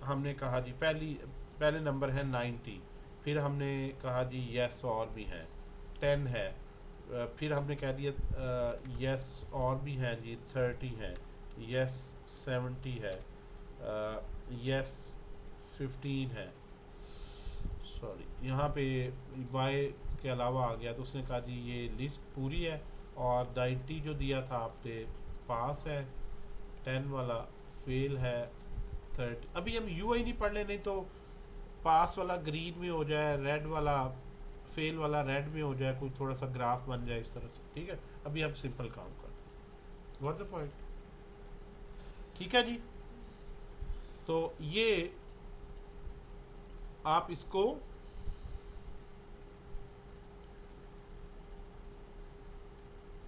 हमने कहा जी पहले नंबर है 90, फिर हमने कहा जी यस और भी हैं 10 है, फिर हमने कह दिया यस और भी हैं जी 30 हैं, यस 70 है, यस 15 है, सॉरी यहाँ पे वाई के अलावा आ गया। तो उसने कहा जी ये लिस्ट पूरी है, और 90 जो दिया था आपने पास है, 10 वाला फेल है, 30 अभी हम यूआई नहीं पढ़ ले, नहीं तो पास वाला ग्रीन में हो जाए, रेड वाला फेल वाला रेड में हो जाए, कोई थोड़ा सा ग्राफ बन जाए इस तरह से। ठीक है, अभी हम सिंपल काम कर, गॉट द पॉइंट। ठीक है जी, तो ये आप इसको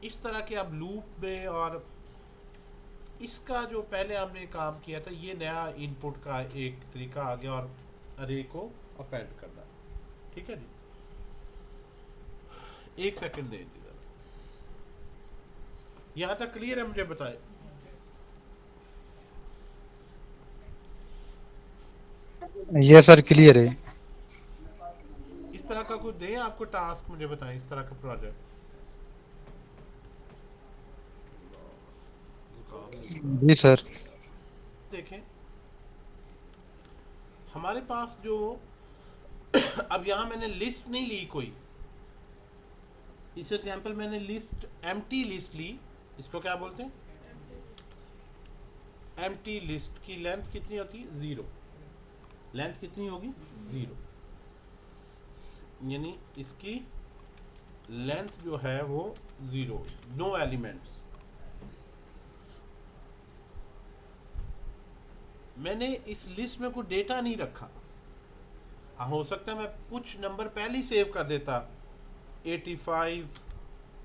इस तरह के अब लूप में, और इसका जो पहले हमने काम किया था ये नया इनपुट का एक तरीका आ गया, और अरे को अपेंड करना। ठीक है जी, एक सेकंड दे दीजिए, यहाँ तक क्लियर है? मुझे बताएं। ये सर क्लियर है। इस तरह का कुछ दे आपको टास्क, मुझे बताएं इस तरह का प्रोजेक्ट। जी सर। देखें हमारे पास जो अब यहाँ मैंने लिस्ट नहीं ली कोई, इस एग्जांपल मैंने लिस्ट एम्प्टी लिस्ट ली, इसको क्या बोलते हैं एम्प्टी लिस्ट की लेंथ कितनी होती है 0, लेंथ कितनी होगी 0, यानी इसकी लेंथ जो है वो 0, नो एलिमेंट्स। मैंने इस लिस्ट में कोई डेटा नहीं रखा। हाँ हो सकता है मैं कुछ नंबर पहले ही सेव कर देता, 85,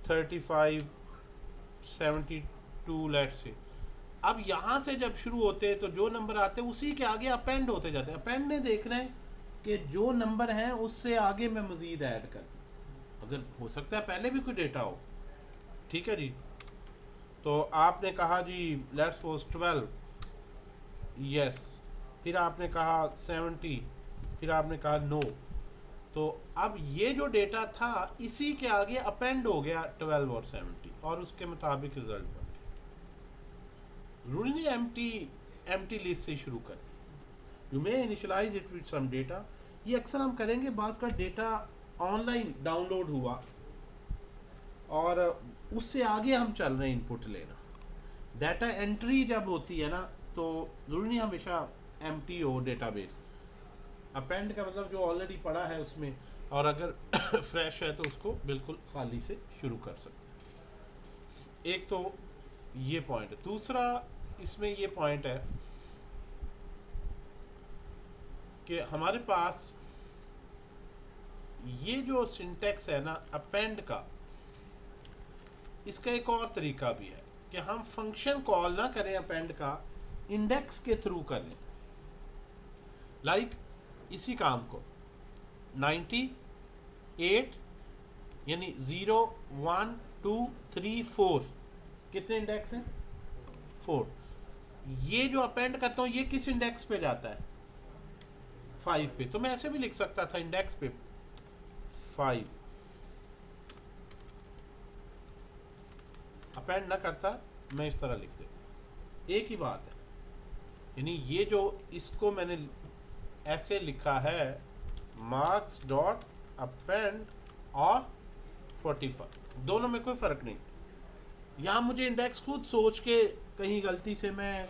35, 72 लेट्स से। अब यहाँ से जब शुरू होते हैं तो जो नंबर आते हैं उसी के आगे अपेंड होते जाते हैं। अपेंड ने देख रहे हैं कि जो नंबर हैं उससे आगे मैं मज़ीद ऐड कर, अगर हो सकता है पहले भी कोई डेटा हो। ठीक है जी, तो आपने कहा जी लेट्स सपोज 12, यस, फिर आपने कहा 70, फिर आपने कहा नो, तो अब ये जो डेटा था इसी के आगे अपेंड हो गया 12 और 70 और उसके मुताबिक रिजल्ट बन गया। रूल ने एम्प्टी लिस्ट से शुरू कर, you may initialise it with some data. ये अक्सर हम करेंगे, बात का डेटा ऑनलाइन डाउनलोड हुआ और उससे आगे हम चल रहे हैं इनपुट लेना। डाटा एंट्री जब होती है ना तो ज़रूरी नहीं हमेशा एम्प्टी हो डेटाबेस। अपेंड का मतलब जो ऑलरेडी पड़ा है उसमें, और अगर फ्रेश है तो उसको बिल्कुल खाली से शुरू कर सकते। एक तो ये पॉइंट है। दूसरा इसमें ये पॉइंट है कि हमारे पास ये जो सिंटेक्स है ना अपेंड का, इसका एक और तरीका भी है कि हम फंक्शन कॉल ना करें अपेंड का, इंडेक्स के थ्रू कर लें। लाइक इसी काम को 98 यानी 0 1 2 3 4 कितने इंडेक्स हैं? 4। ये जो अपेंड करता हूँ ये किस इंडेक्स पे जाता है? 5 पे। तो मैं ऐसे भी लिख सकता था इंडेक्स पे 5। अपेंड ना करता, मैं इस तरह लिख देता, एक ही बात है। यानी ये जो इसको मैंने ऐसे लिखा है मार्क्स डॉट अपेंड और 45, दोनों में कोई फ़र्क नहीं। यहाँ मुझे इंडेक्स खुद सोच के कहीं गलती से मैं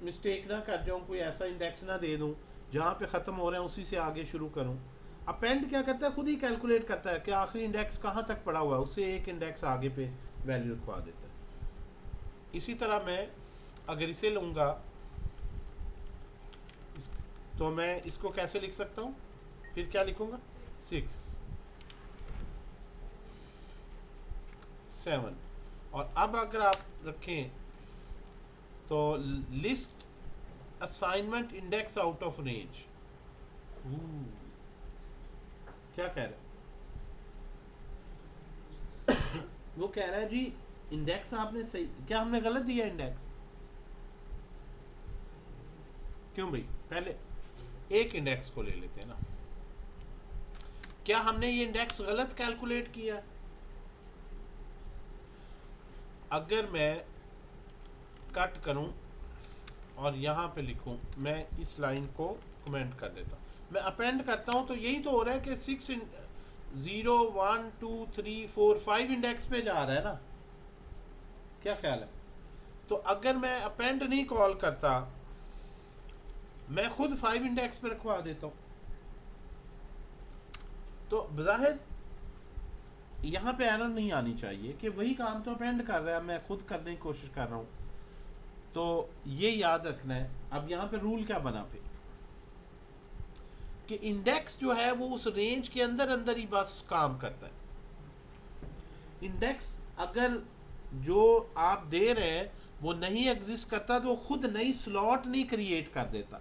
मिस्टेक ना कर जाऊँ, कोई ऐसा इंडेक्स ना दे दूँ जहाँ पे ख़त्म हो रहे हैं उसी से आगे शुरू करूँ। अपेंड क्या करता है, खुद ही कैलकुलेट करता है कि आखिरी इंडेक्स कहाँ तक पड़ा हुआ है, उससे एक इंडेक्स आगे पे वैल्यू लिखवा देता है। इसी तरह मैं अगर इसे लूँगा तो मैं इसको कैसे लिख सकता हूँ? फिर क्या लिखूँगा? 6 7। और अब अगर आप रखें तो list assignment index out of range, क्या कह रहा है? वो कह रहा है जी इंडेक्स आपने सही, क्या हमने गलत दिया इंडेक्स? क्यों भाई? पहले एक इंडेक्स को ले लेते हैं ना। क्या हमने ये इंडेक्स गलत कैलकुलेट किया? अगर मैं कट करूं और यहाँ पे लिखूं, मैं इस लाइन को कमेंट कर देता हूँ, मैं अपेंड करता हूँ तो यही तो हो रहा है कि 6 0 1 2 3 4 5 इंडेक्स पे जा रहा है ना। क्या ख्याल है? तो अगर मैं अपेंड नहीं कॉल करता, मैं खुद 5 इंडेक्स पे रखवा देता हूँ, तो बज़ाहिर यहाँ पे एरर नहीं आनी चाहिए कि वही काम तो अपेंड कर रहा है, मैं खुद करने की कोशिश कर रहा हूँ। तो ये याद रखना है। अब यहाँ पे रूल क्या बना पे कि इंडेक्स जो है वो उस रेंज के अंदर अंदर ही बस काम करता है। इंडेक्स अगर जो आप दे रहे हैं वो नहीं एग्जिस्ट करता तो खुद नई स्लॉट नहीं क्रिएट कर देता।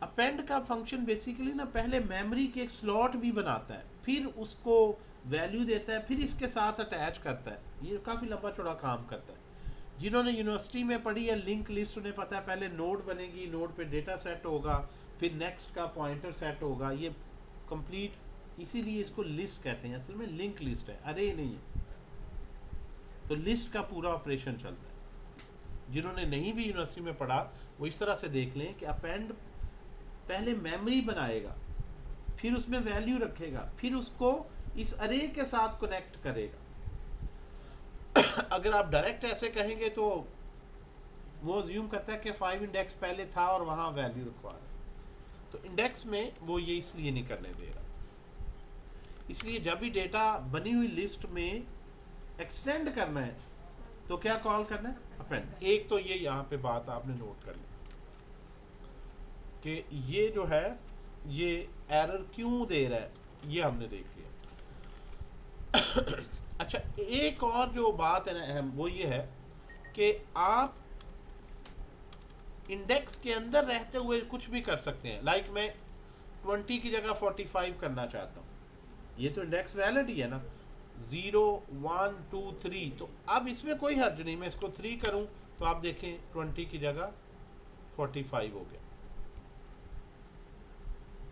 अपेंड का फंक्शन बेसिकली ना पहले मेमोरी के एक स्लॉट भी बनाता है, फिर उसको वैल्यू देता है, फिर इसके साथ अटैच करता है। ये काफ़ी लंबा चौड़ा काम करता है। जिन्होंने यूनिवर्सिटी में पढ़ी है लिंक लिस्ट, उन्हें पता है पहले नोड बनेगी, नोड पे डेटा सेट होगा, फिर नेक्स्ट का पॉइंटर सेट होगा। ये कंप्लीट, इसीलिए इसको लिस्ट कहते हैं। असल में लिंक लिस्ट है, अरे नहीं है। तो लिस्ट का पूरा ऑपरेशन चलता है। जिन्होंने नहीं भी यूनिवर्सिटी में पढ़ा वो इस तरह से देख लें कि अपेंड पहले मेमोरी बनाएगा, फिर उसमें वैल्यू रखेगा, फिर उसको इस अरे के साथ कनेक्ट करेगा। अगर आप डायरेक्ट ऐसे कहेंगे तो वो अज्यूम करता है कि 5 इंडेक्स पहले था और वहाँ वैल्यू रखवा रहा है। तो इंडेक्स में वो ये इसलिए नहीं करने दे रहा। इसलिए जब भी डेटा बनी हुई लिस्ट में एक्सटेंड करना है तो क्या कॉल करना है? अपेंड। एक तो ये यहाँ पे बात आपने नोट कर ली कि ये जो है ये एरर क्यों दे रहा है, ये हमने देख लिया। अच्छा, एक और जो बात है ना अहम, वो ये है कि आप इंडेक्स के अंदर रहते हुए कुछ भी कर सकते हैं। लाइक मैं 20 की जगह 45 करना चाहता हूँ, ये तो इंडेक्स वैलिड ही है ना। 0 1 2 3, तो अब इसमें कोई हर्ज नहीं, मैं इसको 3 करूँ तो आप देखें 20 की जगह 45 हो गया।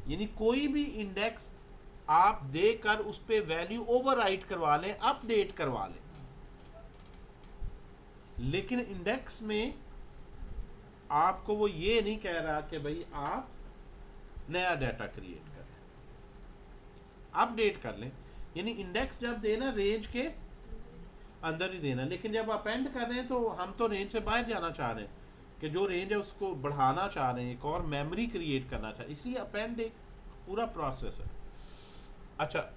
यानी कोई भी इंडेक्स आप देकर उस पे वैल्यू ओवरराइट करवा लें, अपडेट करवा लें, लेकिन इंडेक्स में आपको वो ये नहीं कह रहा कि भाई आप नया डाटा क्रिएट कर लें, अपडेट कर लें। यानी इंडेक्स जब देना रेंज के अंदर ही देना, लेकिन जब अपेंड कर रहे हैं तो हम तो रेंज से बाहर जाना चाह रहे हैं कि जो रेंज है उसको बढ़ाना चाह रहे हैं, एक और मेमोरी क्रिएट करना चाह रहे हैं, इसलिए अपेंड एक पूरा प्रोसेस है। अच्छा,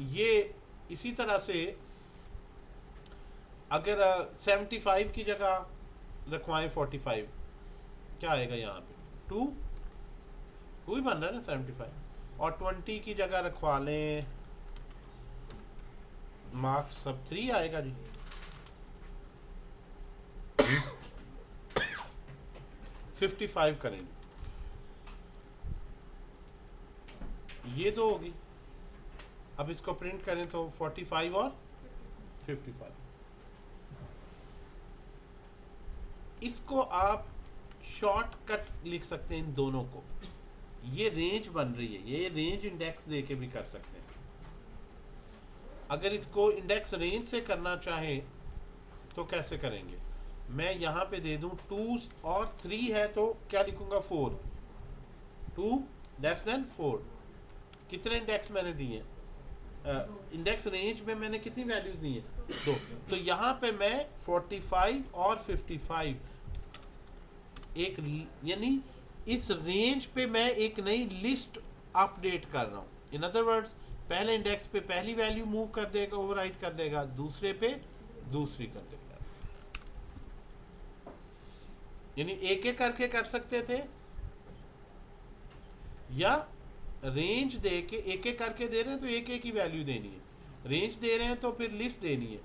ये इसी तरह से अगर 75 की जगह रखवाएं 45, क्या आएगा यहाँ पे? 2 ही बन रहा है ना 75, और 20 की जगह रखवा लें मार्क्स सब 3 आएगा जी। फिफ्टी 55 करेंगे, ये तो होगी। अब इसको प्रिंट करें तो 45 और 55, इसको आप शॉर्टकट लिख सकते हैं इन दोनों को। ये रेंज बन रही है, ये रेंज इंडेक्स दे के भी कर सकते हैं। अगर इसको इंडेक्स रेंज से करना चाहें तो कैसे करेंगे? मैं यहाँ पे दे दूँ 2 और 3 है तो क्या लिखूँगा? 4, 2 लेस देन 4। कितने इंडेक्स मैंने दिए हैं? इंडेक्स रेंज में मैंने कितनी वैल्यूज दी हैं? 2। तो यहाँ पे मैं 45 और 55 एक, यानी इस रेंज पे मैं एक नई लिस्ट अपडेट कर रहा हूँ। इन अदर वर्ड्स, पहले इंडेक्स पे पहली वैल्यू मूव कर देगा, ओवरराइट कर देगा, दूसरे पे दूसरी कर देगा। यानी एक एक करके कर सकते थे, या रेंज दे के एक एक करके दे रहे हैं तो एक एक ही वैल्यू देनी है, रेंज दे रहे हैं तो फिर लिस्ट देनी है।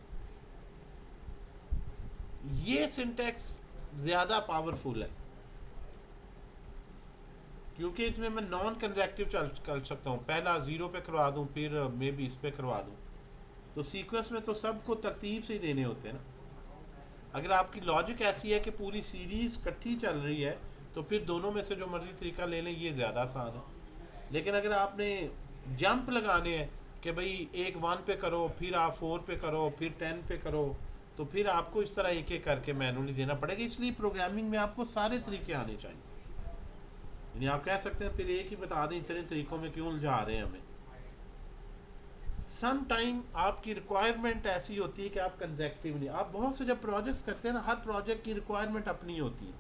ये सिंटैक्स ज्यादा पावरफुल है क्योंकि इसमें मैं नॉन कंजेक्टिव कर सकता हूँ। पहला 0 पे करवा दूँ, फिर मे बी इस पे करवा दूँ, तो सीक्वेंस में तो सबको तरतीब से ही देने होते हैं ना। अगर आपकी लॉजिक ऐसी है कि पूरी सीरीज इकट्ठी चल रही है तो फिर दोनों में से जो मर्जी तरीका ले लें, ये ज़्यादा आसान है। लेकिन अगर आपने जंप लगाने हैं कि भाई एक 1 पे करो, फिर आप 4 पे करो, फिर 10 पे करो, तो फिर आपको इस तरह एक एक करके मैनुअली देना पड़ेगा। इसलिए प्रोग्रामिंग में आपको सारे तरीके आने चाहिए। यानी आप कह सकते हैं फिर एक ही बता दें, इतने तरीकों में क्यों उलझा रहे हैं हमें। सम टाइम आपकी रिक्वायरमेंट ऐसी होती है कि आप कंजेक्टिव नहीं, आप बहुत से जब प्रोजेक्ट्स करते हैं ना, हर प्रोजेक्ट की रिक्वायरमेंट अपनी होती है।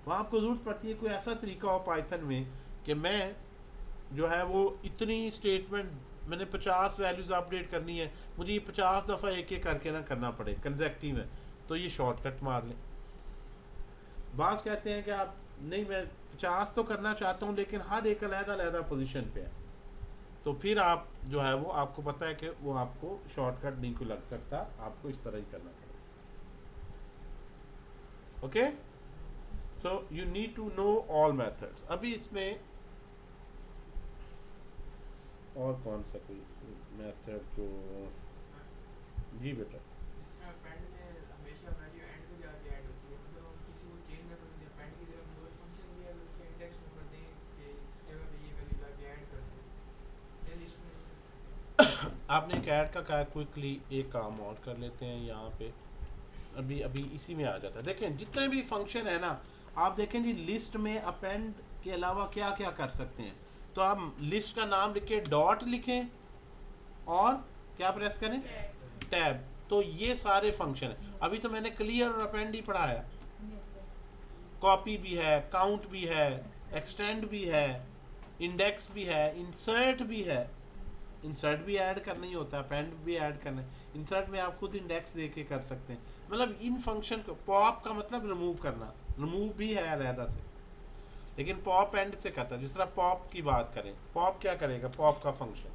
वहाँ आपको ज़रूरत पड़ती है कोई ऐसा तरीका हो पाइथन में कि मैं जो है वो इतनी स्टेटमेंट, मैंने 50 वैल्यूज़ अपडेट करनी है, मुझे ये 50 दफ़ा एक एक करके ना करना पड़े, कंजेक्टिव है, तो ये शॉर्टकट मार लें। बास कहते हैं कि आप नहीं, मैं 50 तो करना चाहता हूँ लेकिन हर एक अलग-अलग पोजीशन पे है, तो फिर आप जो है वो आपको पता है कि वो आपको शॉर्टकट नहीं को लग सकता, आपको इस तरह ही करना पड़ेगा। Okay, so you need to know all methods. अभी इसमें और कौन सा कोई मेथड जो, जी बेटा, इसमें append में हमेशा वैल्यू एंड पे जाके ऐड होती है, मतलब हम किसी को चेंज ना करें, append की तरफ लोअर फंक्शन भी है, अगर उसे इंडेक्स नंबर दें कि इस जगह पे ये वैल्यू जाके ऐड कर दें, ये लिस्ट में आपने एक ऐड का कहा, क्विकली एक काम और कर लेते हैं यहाँ पे। अभी इसी में आ जाता है। देखें जितने भी फंक्शन है ना, आप देखें जी लिस्ट में अपेंड के अलावा क्या क्या कर सकते हैं। तो आप लिस्ट का नाम लिख के डॉट लिखें और क्या प्रेस करें? टैब। तो ये सारे फंक्शन है। अभी तो मैंने क्लियर और अपेंड ही पढ़ाया। कॉपी भी है, काउंट भी है, एक्सटेंड भी है, इंडेक्स भी है, इंसर्ट भी है। इंसर्ट भी ऐड करना ही होता है, अपेंड भी ऐड करना है। इंसर्ट में आप खुद इंडेक्स दे के कर सकते हैं। मतलब इन फंक्शन को, पॉप का मतलब रिमूव करना, रिमूव भी है अलहदा से, लेकिन पॉप एंड से करता है। जिस तरह पॉप की बात करें, पॉप क्या करेगा? पॉप का फंक्शन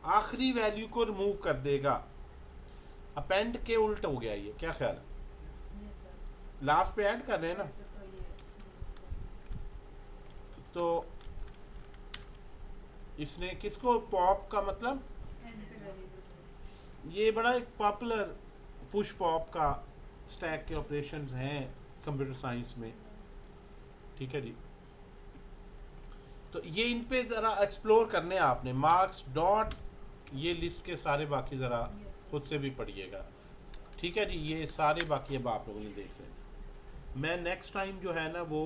आखिरी वैल्यू को रिमूव कर देगा। अपेंड के उल्ट हो गया ये, क्या ख्याल है? लास्ट पे ऐड कर रहे हैं ना, तो इसने किसको, पॉप का मतलब, ये बड़ा एक पॉपुलर पुश पॉप का स्टैक के ऑपरेशंस हैं कंप्यूटर साइंस में, ठीक है जी। तो ये इन पे ज़रा एक्सप्लोर करने हैं आपने, मार्क्स डॉट ये लिस्ट के सारे बाकी ज़रा खुद से भी पढ़िएगा, ठीक है जी। ये सारे बाकी अब आप लोगों ने देख लेना। मैं नेक्स्ट टाइम जो है ना वो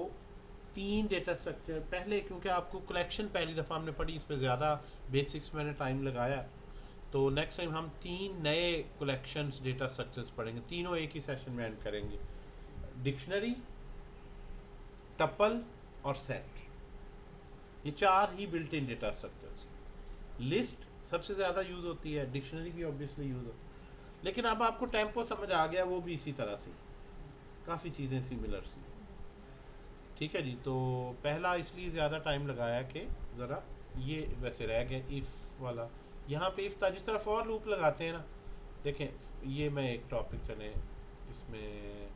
3 डेटा स्ट्रक्चर पहले, क्योंकि आपको कलेक्शन पहली दफ़ा हमने पढ़ी, इस पर ज़्यादा बेसिक्स मैंने टाइम लगाया, तो नेक्स्ट टाइम हम 3 नए कलेक्शंस डेटा स्ट्रक्चर्स पढ़ेंगे, तीनों एक ही सेशन में एंड करेंगे। डिक्शनरी, टपल और सेट, ये 4 ही built in data structures. List सबसे ज़्यादा यूज़ होती है, डिक्शनरी भी ऑब्वियसली यूज़ होती है, लेकिन अब आपको टेम्पो समझ आ गया, वो भी इसी तरह से काफ़ी चीज़ें सिमिलर सी, ठीक है जी। तो पहला इसलिए ज़्यादा टाइम लगाया कि ज़रा ये वैसे रह गया इफ़ वाला, यहाँ पे इफ़ था, जिस तरह फॉर लूप लगाते हैं ना, देखें ये मैं एक टॉपिक चले इसमें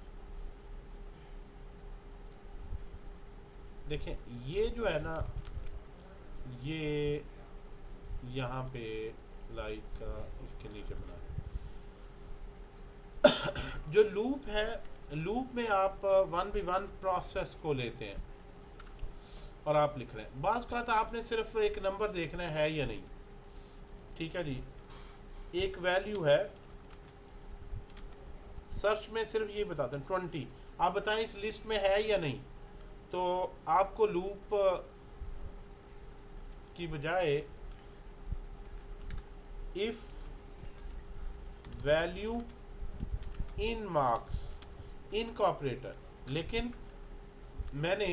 देखें, ये जो है ना ये यहाँ पे लाइक इसके नीचे बना जो लूप है, लूप में आप 1v1 प्रोसेस को लेते हैं और आप लिख रहे हैं, बाज़ का आपने सिर्फ एक नंबर देखना है या नहीं, ठीक है जी। एक वैल्यू है, सर्च में सिर्फ ये बताते हैं 20, आप बताएं इस लिस्ट में है या नहीं, तो आपको लूप की बजाय if value in marks in का ऑपरेटर, लेकिन मैंने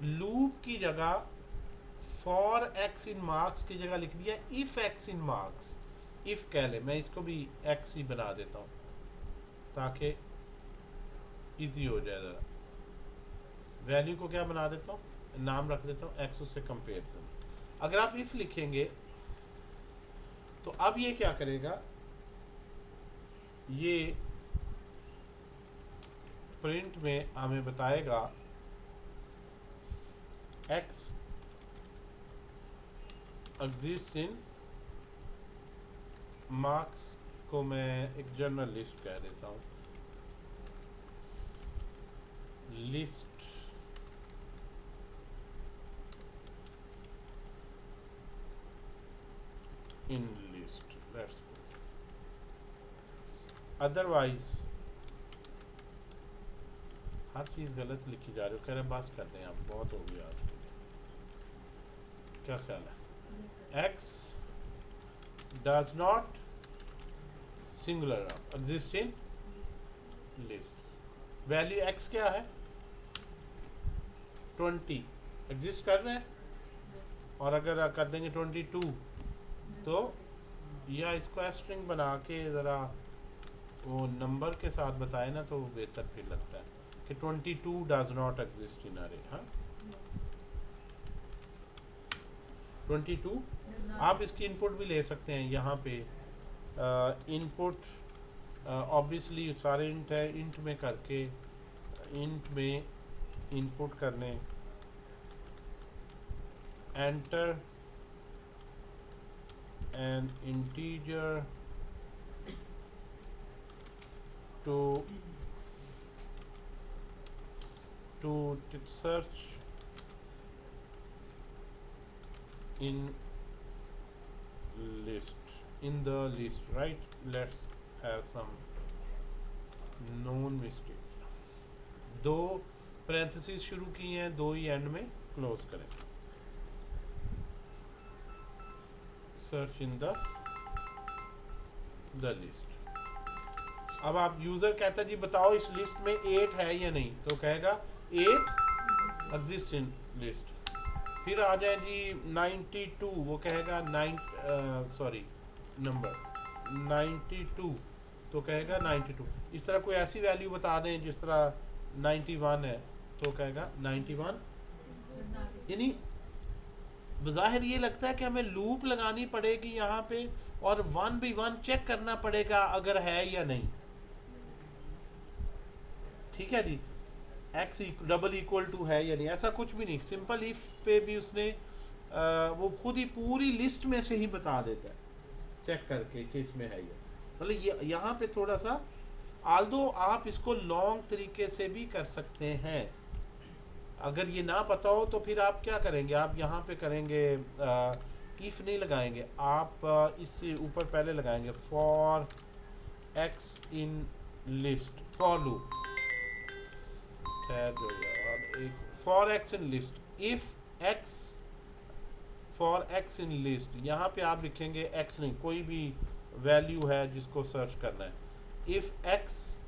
लूप की जगह फॉर एक्स इन मार्क्स की जगह लिख दिया if x in marks, if कह ले, मैं इसको भी एक्स ही बना देता हूँ ताकि इजी हो जाए ज़रा। वैल्यू को क्या बना देता हूँ, नाम रख देता हूँ एक्स, उससे कंपेयर करूँ। अगर आप इफ लिखेंगे तो अब ये क्या करेगा, ये प्रिंट में हमें बताएगा एक्स एग्जिस्ट इन मार्क्स को मैं एक जनरल लिस्ट कह देता हूँ, list in list, let's otherwise हर चीज़ गलत लिखी जा रही हो, कह रहे बस कर दें आप, बहुत हो गया आज के लिए, क्या ख्याल है। X does not singular exist in list, value x क्या है 20 एग्जिस्ट कर रहे हैं, और अगर कर देंगे 22 तो या इसको स्ट्रिंग बना के ज़रा वो नंबर के साथ बताए ना तो बेहतर फिर लगता है कि 22 डज नॉट एग्जिस्ट इन अरे। हाँ 22 आप इसकी इनपुट भी ले सकते हैं यहाँ पे, इनपुट ऑब्वियसली सारे इंट है, इंट में करके इंट में इनपुट करने, enter N integer to search in list, in the list, right? Let's have some known mistakes, 2 parenthesis शुरू की हैं, 2 ही एंड में क्लोज करें, सर्च इन द लिस्ट। अब आप यूज़र कहता है जी बताओ इस लिस्ट में 8 है या नहीं, तो कहेगा 8 एग्जिस्ट इन लिस्ट। फिर आ जाए जी 92, वो कहेगा नंबर 92, तो कहेगा 92। इस तरह कोई ऐसी वैल्यू बता दें जिस तरह 91 है, तो कहेगा 91। यानी बज़ाहिर ये लगता है कि हमें लूप लगानी पड़ेगी यहाँ पे और 1v1 चेक करना पड़ेगा अगर है या नहीं, ठीक है जी। एक्स डबल इक्वल टू है या नहीं, ऐसा कुछ भी नहीं, सिंपल इफ पे भी उसने वो खुद ही पूरी लिस्ट में से ही बता देता है चेक करके कि इसमें है या, मतलब यहाँ पे थोड़ा सा, आल्दो आप इसको लॉन्ग तरीके से भी कर सकते हैं, अगर ये ना पता हो तो फिर आप क्या करेंगे, आप यहाँ पे करेंगे इफ़ नहीं लगाएंगे, आप इससे ऊपर पहले लगाएंगे for x in list, for loop, ठहर जाओ यार एक, for x in list, if x, for x in list, यहाँ पे आप लिखेंगे एक्स नहीं, कोई भी वैल्यू है जिसको सर्च करना है, if x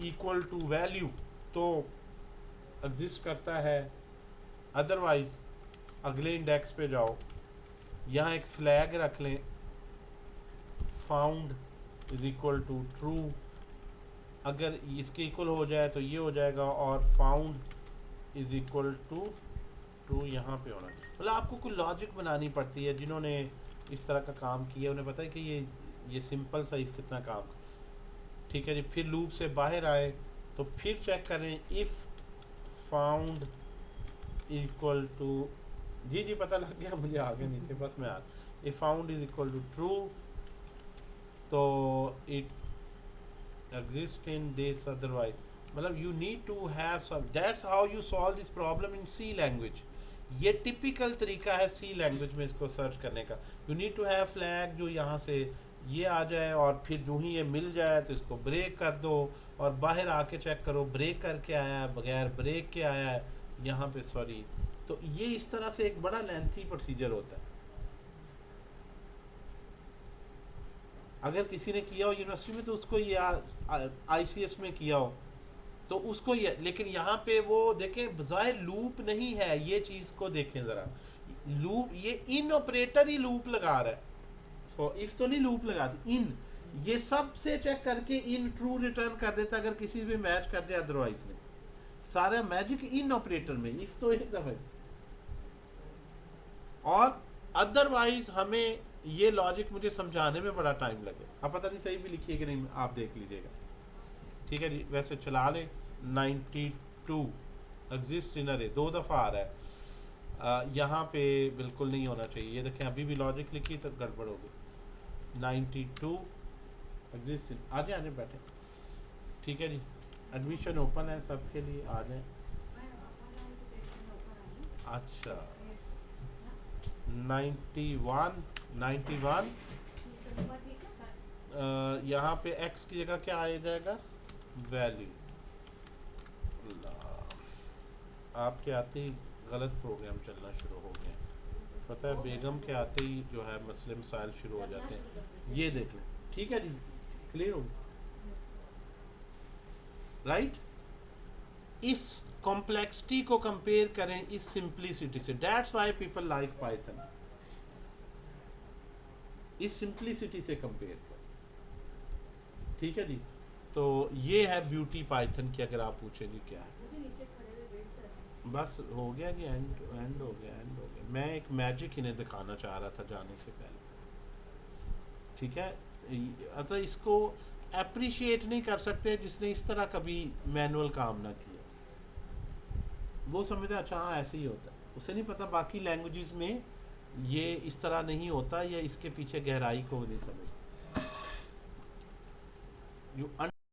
equal to value तो एग्जिस्ट करता है, अदरवाइज अगले इंडेक्स पे जाओ, यहाँ एक फ्लैग रख लें, found is equal to true, अगर इसके इक्वल हो जाए तो ये हो जाएगा, और found is equal to true यहाँ पे होना। मतलब आपको कोई लॉजिक बनानी पड़ती है, जिन्होंने इस तरह का काम किया उन्हें पता है कि ये सिंपल सा इफ कितना काम, ठीक है जी। फिर लूप से बाहर आए तो फिर चेक करें इफ़ फाउंड इक्वल टू, जी जी पता लग गया मुझे, आगे नीचे बस मैं आ, if found is equal to true तो it exist in this, otherwise, मतलब you need to have some, that's how you solve this problem in C language. ये टिपिकल तरीका है सी लैंग्वेज में इसको सर्च करने का। You need to have flag जो यहाँ से ये आ जाए, और फिर जो ही ये मिल जाए तो इसको ब्रेक कर दो, और बाहर आके चेक करो ब्रेक करके आया है, बगैर ब्रेक के आया है यहाँ पे, सॉरी। तो ये इस तरह से एक बड़ा लेंथी प्रोसीजर होता है। अगर किसी ने किया हो यूनिवर्सिटी में तो उसको ये ICS में किया हो तो उसको ये, लेकिन यहाँ पे वो देखें बजाय लूप नहीं है, ये चीज़ को देखें ज़रा, लूप ये इन ऑपरेटर ही लूप लगा रहा है, फॉर इफ तो नहीं लूप लगाती, इन ये सब से चेक करके इन ट्रू रिटर्न कर देता अगर किसी भी मैच कर दे, अदरवाइज नहीं। सारा मैजिक इन ऑपरेटर में, इफ तो एक दफा, और अदरवाइज हमें ये लॉजिक मुझे समझाने में बड़ा टाइम लगे। अब पता नहीं सही भी लिखिए कि नहीं, आप देख लीजिएगा, ठीक है जी। वैसे चला ले, 92 एग्जिस्ट इन अरे 2 दफ़ा आ रहा है, यहाँ पे बिल्कुल नहीं होना चाहिए, ये देखें अभी भी लॉजिक लिखी तो गड़बड़ होगी। 92 एग्जिस्ट, आ जाए बैठे, ठीक है जी। एडमिशन ओपन है सबके लिए, आ जाए। अच्छा 91 यहाँ पे x की जगह क्या आ जाएगा, वैल्यू। आपके आते ही गलत प्रोग्राम चलना शुरू हो गया, पता है, बेगम के आते ही जो है मसले मसाइल शुरू हो जाते हैं। ये देख लें, ठीक है जी, क्लियर हो, राइट। इस कॉम्प्लेक्सिटी को कंपेयर करें इस सिंप्लिसिटी से, that's why people like Python, इस सिंप्लिसिटी से कंपेयर करें, ठीक है जी। तो ये है ब्यूटी पाइथन की, अगर आप पूछें जी क्या है, बस हो गया जी, एंड हो गया। मैं एक मैजिक इन्हें दिखाना चाह रहा था जाने से पहले, ठीक है। अतः इसको अप्रिशिएट नहीं कर सकते जिसने इस तरह कभी मैनुअल काम ना किया, वो समझता है अच्छा हाँ ऐसे ही होता है, उसे नहीं पता बाकी लैंग्वेजेस में ये इस तरह नहीं होता, या इसके पीछे गहराई को नहीं समझता। यू